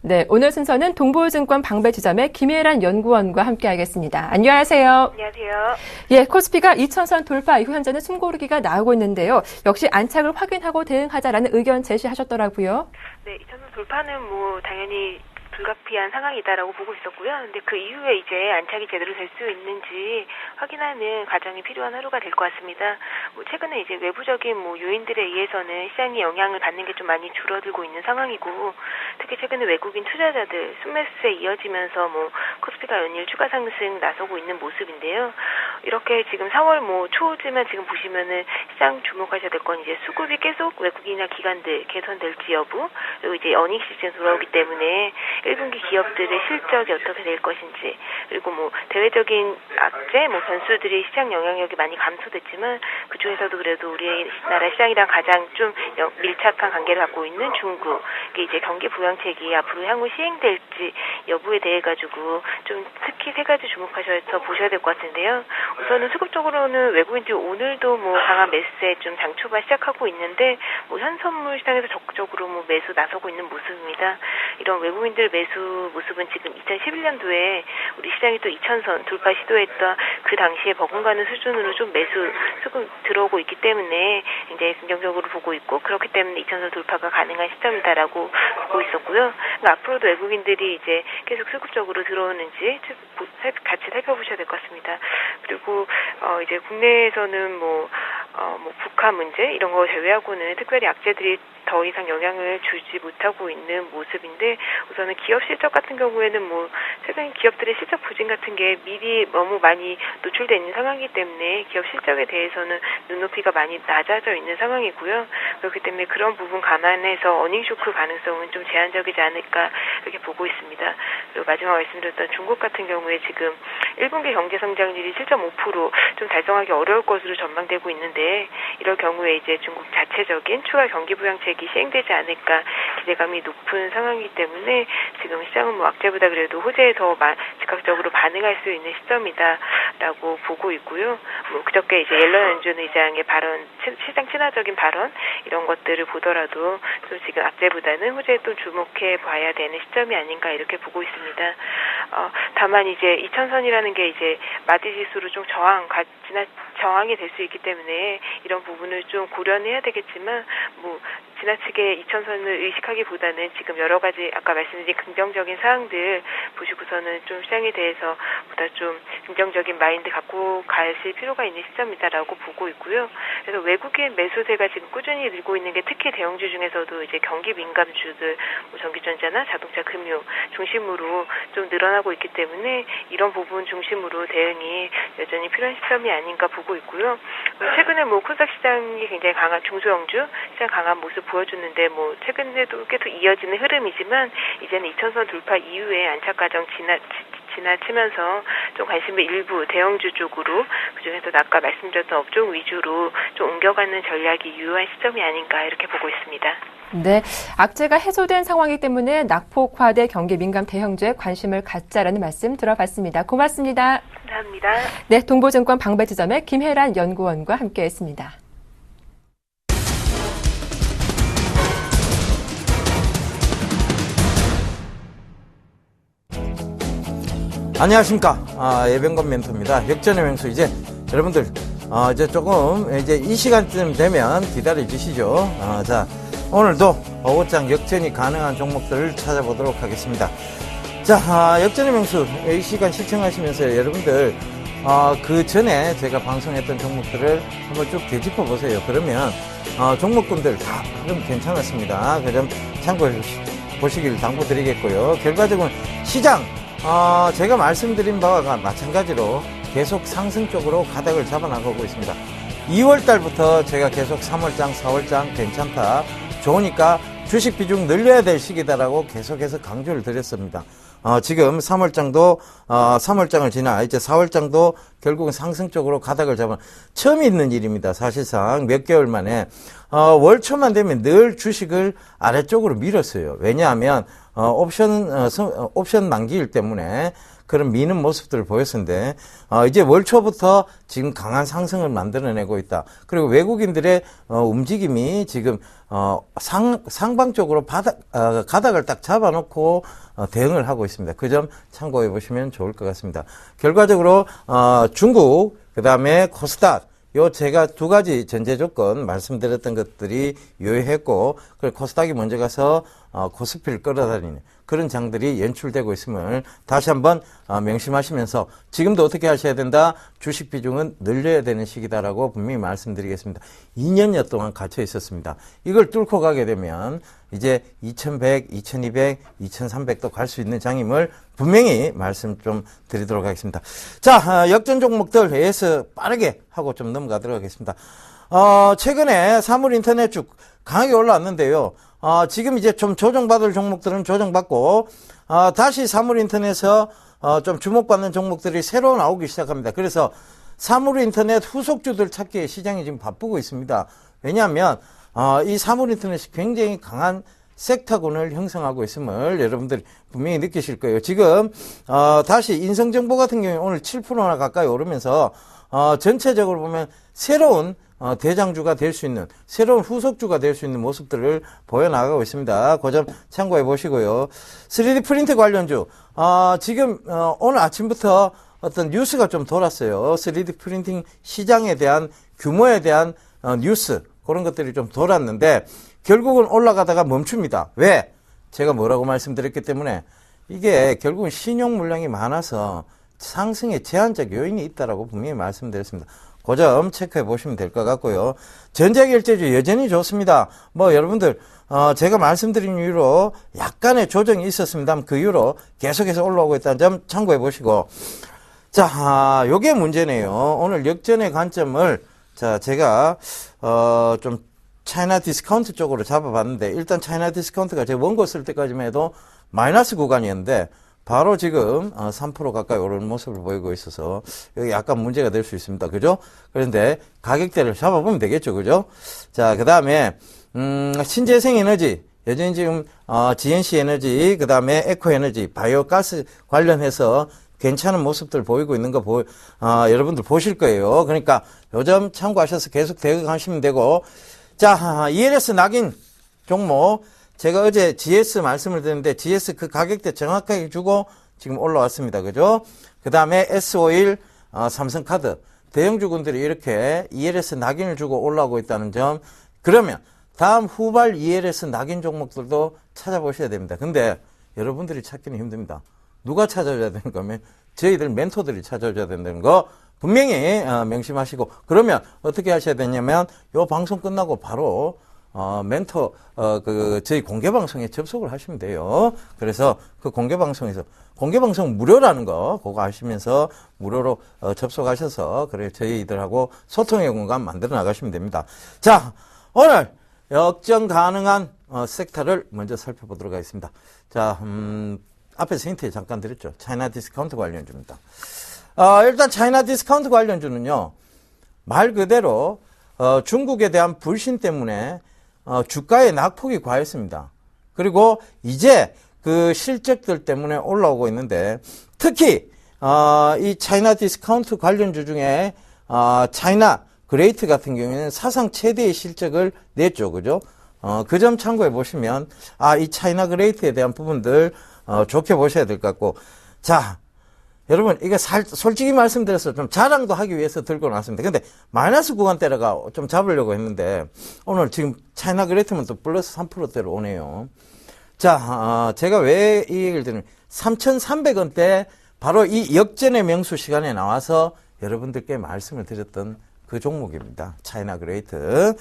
네, 오늘 순서는 동부증권 방배지점의 김혜란 연구원과 함께하겠습니다. 안녕하세요. 안녕하세요. 예, 코스피가 2000선 돌파 이후 현재는 숨고르기가 나오고 있는데요. 역시 안착을 확인하고 대응하자라는 의견 제시하셨더라고요. 네, 2000선 돌파는 뭐 당연히 불가피한 상황이다라고 보고 있었고요. 근데 그 이후에 이제 안착이 제대로 될 수 있는지 확인하는 과정이 필요한 하루가 될 것 같습니다. 최근에 이제 외부적인 요인들에 의해서는 시장이 영향을 받는 게 좀 많이 줄어들고 있는 상황이고, 특히 최근에 외국인 투자자들 순매수에 이어지면서 코스피가 연일 추가 상승 나서고 있는 모습인데요. 이렇게 지금 4월 초지만 지금 보시면은 시장 주목하셔야 될 건 이제 수급이 계속 외국인이나 기관들 개선될지 여부, 그리고 이제 어닝 시즌 돌아오기 때문에 1분기 기업들의 실적이 어떻게 될 것인지, 그리고 대외적인 악재, 변수들이 시장 영향력이 많이 감소됐지만 그중에서도 그래도 우리나라 시장이랑 가장 좀 밀착한 관계를 갖고 있는 중국, 이제 경기 부양책이 앞으로 향후 시행될지 여부에 대해 가지고 좀 특히 세 가지 주목하셔서 보셔야 될 것 같은데요. 우선은 수급적으로는 외국인들이 오늘도 강한 매수세 좀 장 초반 시작하고 있는데 현선물 시장에서 적극적으로 매수 나서고 있는 모습입니다. 이런 외국인들 매수 모습은 지금 2011년도에 우리 시장이 또 2000선 돌파 시도했던 그 당시에 버금가는 수준으로 좀 매수 수급 들어오고 있기 때문에 굉장히 긍정적으로 보고 있고, 그렇기 때문에 2000선 돌파가 가능한 시점이다라고 보고 있었고요. 그러니까 앞으로도 외국인들이 이제 계속 수급적으로 들어오는지 같이 살펴보셔야 될 것 같습니다. 그리고 이제 국내에서는 북한 문제 이런 거 제외하고는 특별히 악재들이 더 이상 영향을 주지 못하고 있는 모습인데, 우선은 기업 실적 같은 경우에는 최근 기업들의 실적 부진 같은 게 미리 너무 많이 노출되어 있는 상황이기 때문에 기업 실적에 대해서는 눈높이가 많이 낮아져 있는 상황이고요. 그렇기 때문에 그런 부분 감안해서 어닝 쇼크 가능성은 좀 제한적이지 않을까 이렇게 보고 있습니다. 그리고 마지막 말씀드렸던 중국 같은 경우에 지금 1분기 경제 성장률이 7.5% 좀 달성하기 어려울 것으로 전망되고 있는데, 이럴 경우에 이제 중국 자체적인 추가 경기 부양책이 시행되지 않을까 기대감이 높은 상황이기 때문에 지금 시장은 악재보다 그래도 호재에 더 즉각적으로 반응할 수 있는 시점이다라고 보고 있고요. 그저께 이제 옐런 연준 의장의 발언, 시장 친화적인 발언 이런 것들을 보더라도 좀 지금 악재보다는 호재에 또 주목해 봐야 되는 시점이 아닌가 이렇게 보고 있습니다. 다만 이제 2000선이라는 게 이제 마디 지수로 좀 저항이 될 수 있기 때문에 이런 부분을 좀 고려해야 되겠지만 지나치게 2000선을 의식하기보다는 지금 여러 가지 아까 말씀드린 긍정적인 사항들 보시고서는 좀 시장에 대해서 보다 좀 긍정적인 마인드 갖고 가실 필요가 있는 시점이다라고 보고 있고요. 그래서 외국인 매수세가 지금 꾸준히 늘고 있는 게 특히 대형주 중에서도 이제 경기 민감주들, 전기전자나 자동차, 금융 중심으로 좀 늘어나고 있기 때문에 이런 부분 중심으로 대응이 여전히 필요한 시점이 아닌가 보고 있고요. 최근에 코스닥 시장이 굉장히 강한 중소형주 시장 강한 모습 보여주는데 최근에도 계속 이어지는 흐름이지만 이제는 2000선 돌파 이후에 안착 과정 지나치면서 좀 관심을 일부 대형주 쪽으로, 그중에서도 아까 말씀드렸던 업종 위주로 좀 옮겨가는 전략이 유효한 시점이 아닌가 이렇게 보고 있습니다. 네, 악재가 해소된 상황이기 때문에 낙폭화돼 경기 민감 대형주에 관심을 갖자라는 말씀 들어봤습니다. 고맙습니다. 감사합니다. 네, 동부증권 방배지점의 김혜란 연구원과 함께했습니다. 안녕하십니까. 예병건 멘토입니다. 역전의 맹수. 이제 여러분들 이제 조금 이제 이 시간쯤 되면 기다려 주시죠. 자, 오늘도 오후장 역전이 가능한 종목들을 찾아보도록 하겠습니다. 자, 역전의 맹수 이 시간 시청하시면서 여러분들 그 전에 제가 방송했던 종목들을 한번 쭉 되짚어 보세요. 그러면 종목군들 다 그럼 괜찮았습니다. 그럼 참고해 보시길 당부드리겠고요. 결과적으로 시장 제가 말씀드린 바와 마찬가지로 계속 상승 쪽으로 가닥을 잡아나가고 있습니다. 2월달부터 제가 계속 3월장, 4월장 괜찮다, 좋으니까 주식 비중 늘려야 될 시기다라고 계속해서 강조를 드렸습니다. 지금 3월장을 지나 이제 4월장도 결국은 상승 쪽으로 가닥을 잡아 처음 있는 일입니다. 사실상 몇 개월 만에 월초만 되면 늘 주식을 아래쪽으로 밀었어요. 왜냐하면 옵션 만기일 때문에 그런 미는 모습들을 보였었는데, 이제 월 초부터 지금 강한 상승을 만들어내고 있다. 그리고 외국인들의, 움직임이 지금, 상방 쪽으로 가닥을 딱 잡아놓고, 대응을 하고 있습니다. 그 점 참고해 보시면 좋을 것 같습니다. 결과적으로, 중국, 그 다음에 코스닥, 제가 두 가지 전제 조건 말씀드렸던 것들이 유효했고, 그리고 코스닥이 먼저 가서, 코스피를 끌어다니는 그런 장들이 연출되고 있음을 다시 한번 명심하시면서 지금도 어떻게 하셔야 된다? 주식 비중은 늘려야 되는 시기다라고 분명히 말씀드리겠습니다. 2년여 동안 갇혀 있었습니다. 이걸 뚫고 가게 되면 이제 2100, 2200, 2300도 갈 수 있는 장임을 분명히 말씀 좀 드리도록 하겠습니다. 자, 역전 종목들 AS 빠르게 하고 좀 넘어가도록 하겠습니다. 최근에 사물 인터넷 쭉 강하게 올라왔는데요. 지금 이제 좀 조정받을 종목들은 조정받고, 다시 사물 인터넷에서, 좀 주목받는 종목들이 새로 나오기 시작합니다. 그래서 사물 인터넷 후속주들 찾기에 시장이 지금 바쁘고 있습니다. 왜냐하면, 이 사물 인터넷이 굉장히 강한 섹터군을 형성하고 있음을 여러분들이 분명히 느끼실 거예요. 지금, 다시 인성정보 같은 경우에 오늘 7%나 가까이 오르면서, 전체적으로 보면 새로운 대장주가 될 수 있는, 새로운 후속주가 될 수 있는 모습들을 보여나가고 있습니다. 그 점 참고해 보시고요. 3D 프린트 관련주, 지금, 오늘 아침부터 어떤 뉴스가 좀 돌았어요. 3D 프린팅 시장에 대한, 규모에 대한 뉴스, 그런 것들이 좀 돌았는데, 결국은 올라가다가 멈춥니다. 왜? 제가 뭐라고 말씀드렸기 때문에, 이게 결국은 신용 물량이 많아서 상승에 제한적 요인이 있다라고 분명히 말씀드렸습니다. 그 점 체크해 보시면 될 것 같고요. 전자결제주 여전히 좋습니다. 여러분들, 제가 말씀드린 이유로 약간의 조정이 있었습니다만 그 이후로 계속해서 올라오고 있다는 점 참고해 보시고. 자, 요게 문제네요. 오늘 역전의 관점을, 자, 제가, 좀, 차이나 디스카운트 쪽으로 잡아봤는데, 일단 차이나 디스카운트가 제 원고 쓸 때까지만 해도 마이너스 구간이었는데, 바로 지금 3% 가까이 오르는 모습을 보이고 있어서 여기 약간 문제가 될 수 있습니다. 그죠? 그런데 가격대를 잡아보면 되겠죠. 그죠? 자, 그 다음에 신재생에너지 여전히 지금 GNC 에너지, 그 다음에 에코에너지, 바이오가스 관련해서 괜찮은 모습들 보이고 있는 거 여러분들 보실 거예요. 그러니까 요점 참고하셔서 계속 대응하시면 되고. 자, ELS 낙인 종목, 제가 어제 GS 말씀을 드렸는데 GS 그 가격대 정확하게 주고 지금 올라왔습니다. 그죠? 그 다음에 S51, 삼성카드, 대형주군들이 이렇게 ELS 낙인을 주고 올라오고 있다는 점. 그러면 다음 후발 ELS 낙인 종목들도 찾아보셔야 됩니다. 근데 여러분들이 찾기는 힘듭니다. 누가 찾아줘야 되는 거면 저희들 멘토들이 찾아줘야 된다는 거 분명히 명심하시고, 그러면 어떻게 하셔야 되냐면 요 방송 끝나고 바로 멘토, 저희 공개방송에 접속을 하시면 돼요. 그래서 그 공개방송에서, 공개방송 무료라는 거, 그거 아시면서 무료로 접속하셔서, 그래, 저희들하고 소통의 공간 만들어 나가시면 됩니다. 자, 오늘 역전 가능한 섹터를 먼저 살펴보도록 하겠습니다. 자, 앞에서 힌트 잠깐 드렸죠. 차이나 디스카운트 관련주입니다. 일단 차이나 디스카운트 관련주는요, 말 그대로, 중국에 대한 불신 때문에 주가의 낙폭이 과했습니다. 그리고 이제 그 실적들 때문에 올라오고 있는데, 특히 이 차이나 디스카운트 관련주 중에 차이나 그레이트 같은 경우에는 사상 최대의 실적을 냈죠. 그죠? 그 점 참고해 보시면 이 차이나 그레이트에 대한 부분들 좋게 보셔야 될 것 같고. 자, 여러분, 이게 솔직히 말씀드려서 좀 자랑도 하기 위해서 들고 나왔습니다. 근데 마이너스 구간대라가 좀 잡으려고 했는데, 오늘 지금 차이나 그레이트면 또 플러스 3%대로 오네요. 자, 제가 왜 이 얘기를 드리냐면, 3,300원대 바로 이 역전의 명수 시간에 나와서 여러분들께 말씀을 드렸던 그 종목입니다. 차이나 그레이트.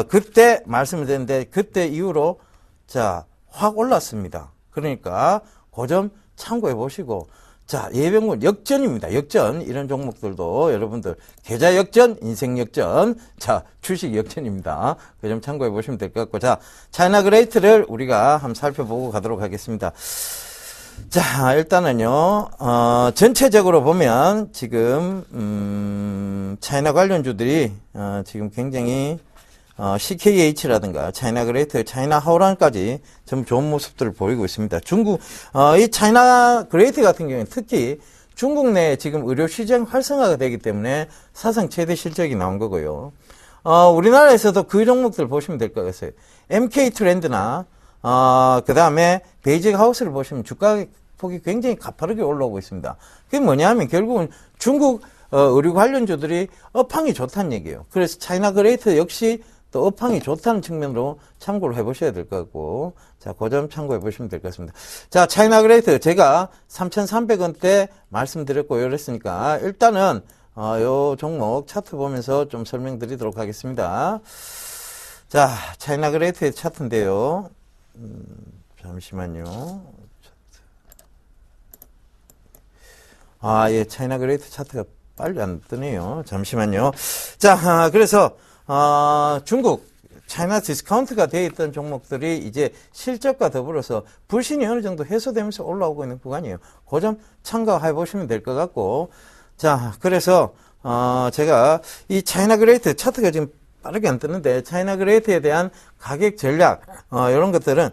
그때 말씀을 드렸는데, 그때 이후로, 자, 확 올랐습니다. 그러니까, 그 점 참고해 보시고, 자, 예병군 역전입니다. 역전. 이런 종목들도 여러분들 계좌 역전, 인생 역전, 자, 주식 역전입니다. 그 점 참고해 보시면 될 것 같고. 자, 차이나 그레이트를 우리가 한번 살펴보고 가도록 하겠습니다. 자, 일단은요, 전체적으로 보면 지금 차이나 관련주들이 지금 굉장히 CKH라든가 차이나 그레이트, 차이나 하오란까지 좀 좋은 모습들을 보이고 있습니다. 중국, 이 차이나 그레이트 같은 경우는 특히 중국 내에 지금 의료 시장 활성화가 되기 때문에 사상 최대 실적이 나온 거고요. 우리나라에서도 그 종목들 보시면 될 것 같아요. MK 트렌드나, 그 다음에 베이직 하우스를 보시면 주가 폭이 굉장히 가파르게 올라오고 있습니다. 그게 뭐냐 하면 결국은 중국 의료 관련주들이 업황이 좋다는 얘기예요. 그래서 차이나 그레이트 역시 또 업황이 좋다는 측면으로 참고를 해보셔야 될 것 같고, 자, 그 점 참고해 보시면 될 것 같습니다. 자, 차이나 그레이트 제가 3,300원대 말씀드렸고 이랬으니까 일단은 요 종목 차트 보면서 좀 설명드리도록 하겠습니다. 자, 차이나 그레이트의 차트인데요. 잠시만요. 예, 차이나 그레이트 차트가 빨리 안 뜨네요. 잠시만요. 자, 그래서 중국 차이나 디스카운트가 되어 있던 종목들이 이제 실적과 더불어서 불신이 어느 정도 해소되면서 올라오고 있는 구간이에요. 그 점 참고해 보시면 될 것 같고, 자, 그래서 제가 이 차이나 그레이트 차트가 지금 빠르게 안 뜨는데 차이나 그레이트에 대한 가격 전략 이런 것들은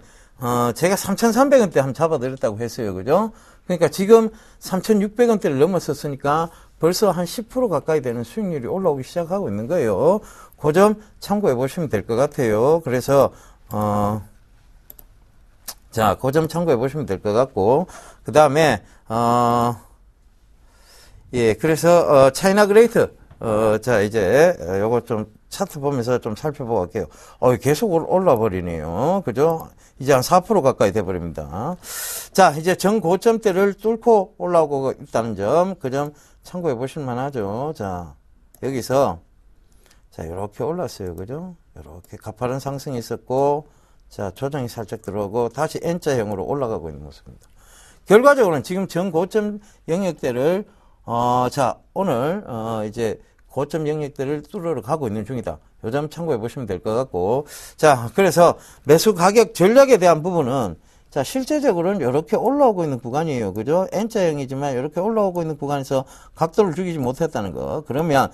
제가 3,300원대 한번 잡아드렸다고 했어요. 그죠? 그러니까 지금 3,600원대를 넘었었으니까 벌써 한 10% 가까이 되는 수익률이 올라오기 시작하고 있는 거예요. 그 점 참고해 보시면 될 것 같아요. 그래서 자, 그 점 참고해 보시면 될 것 같고, 그 다음에 예, 그래서 차이나 그레이트 자, 이제 요거 좀 차트 보면서 좀 살펴보고 갈게요. 계속 올라 버리네요. 그죠? 이제 한 4% 가까이 돼 버립니다. 자, 이제 전고점대를 뚫고 올라오고 있다는 점, 그 점 참고해 보실 만하죠. 자, 여기서 자, 요렇게 올랐어요. 그죠? 요렇게 가파른 상승이 있었고, 자, 조정이 살짝 들어오고 다시 N자형으로 올라가고 있는 모습입니다. 결과적으로는 지금 전고점 영역대를 자, 오늘 이제 고점 영역대를 뚫으러 가고 있는 중이다. 요 점 참고해 보시면 될 것 같고, 자, 그래서 매수 가격 전략에 대한 부분은 자, 실제적으로는 이렇게 올라오고 있는 구간이에요. 그죠? N자형이지만 이렇게 올라오고 있는 구간에서 각도를 죽이지 못했다는 거. 그러면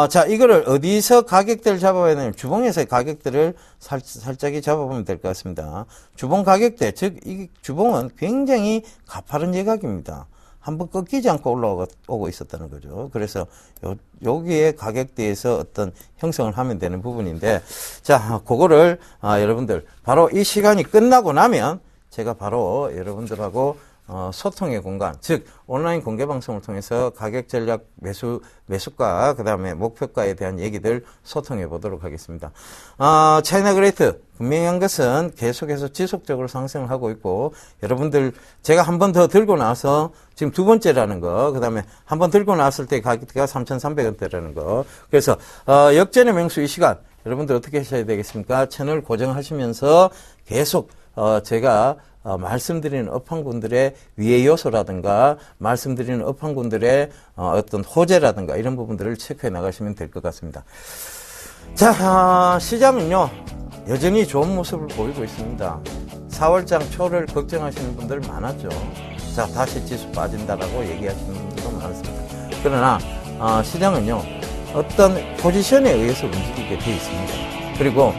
자, 이거를 어디서 가격대를 잡아야 되냐면 주봉에서의 가격대를 살짝이 잡아보면 될 것 같습니다. 주봉 가격대, 즉 이 주봉은 굉장히 가파른 예각입니다. 한번 꺾이지 않고 올라오고 있었다는 거죠. 그래서 여기에 가격대에서 어떤 형성을 하면 되는 부분인데, 자, 그거를 여러분들 바로 이 시간이 끝나고 나면 제가 바로 여러분들하고 소통의 공간, 즉 온라인 공개 방송을 통해서 가격 전략 매수가 그다음에 목표가에 대한 얘기들 소통해 보도록 하겠습니다. 차이나 그레이트 분명한 것은 계속해서 지속적으로 상승을 하고 있고, 여러분들 제가 한 번 더 들고 나서 지금 두 번째라는 거, 그다음에 한 번 들고 나왔을 때 가격대가 3,300원대라는 거. 그래서 역전의 명수 이 시간 여러분들 어떻게 하셔야 되겠습니까? 채널 고정하시면서 계속 제가 말씀드리는 업황군들의 위의 요소라든가 말씀드리는 업황군들의 어떤 호재라든가 이런 부분들을 체크해 나가시면 될 것 같습니다. 자, 시장은요 여전히 좋은 모습을 보이고 있습니다. 4월장 초를 걱정하시는 분들 많았죠. 자, 다시 지수 빠진다라고 얘기하시는 분들도 많았습니다. 그러나 시장은요 어떤 포지션에 의해서 움직이게 되어 있습니다. 그리고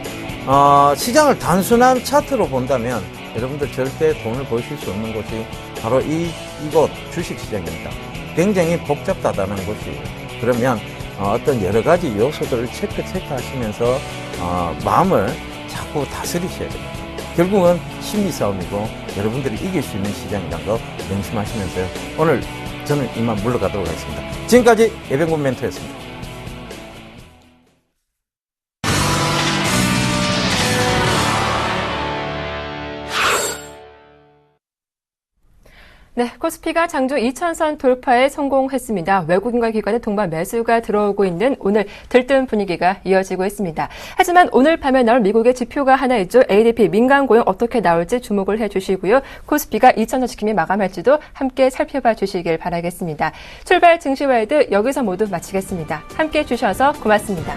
시장을 단순한 차트로 본다면 여러분들 절대 돈을 버실 수 없는 곳이 바로 이곳 주식시장입니다. 굉장히 복잡하다는 곳이에요. 그러면 어떤 여러 가지 요소들을 체크하시면서 마음을 자꾸 다스리셔야 됩니다. 결국은 심리 싸움이고 여러분들이 이길 수 있는 시장이라는 거 명심하시면서요. 오늘 저는 이만 물러가도록 하겠습니다. 지금까지 예병군 멘토였습니다. 네, 코스피가 장중 2,000선 돌파에 성공했습니다. 외국인과 기관의 동반 매수가 들어오고 있는 오늘 들뜬 분위기가 이어지고 있습니다. 하지만 오늘 밤에 나올 미국의 지표가 하나 있죠. ADP 민간 고용 어떻게 나올지 주목을 해주시고요. 코스피가 2,000선 지킴이 마감할지도 함께 살펴봐 주시길 바라겠습니다. 출발 증시와이드 여기서 모두 마치겠습니다. 함께해 주셔서 고맙습니다.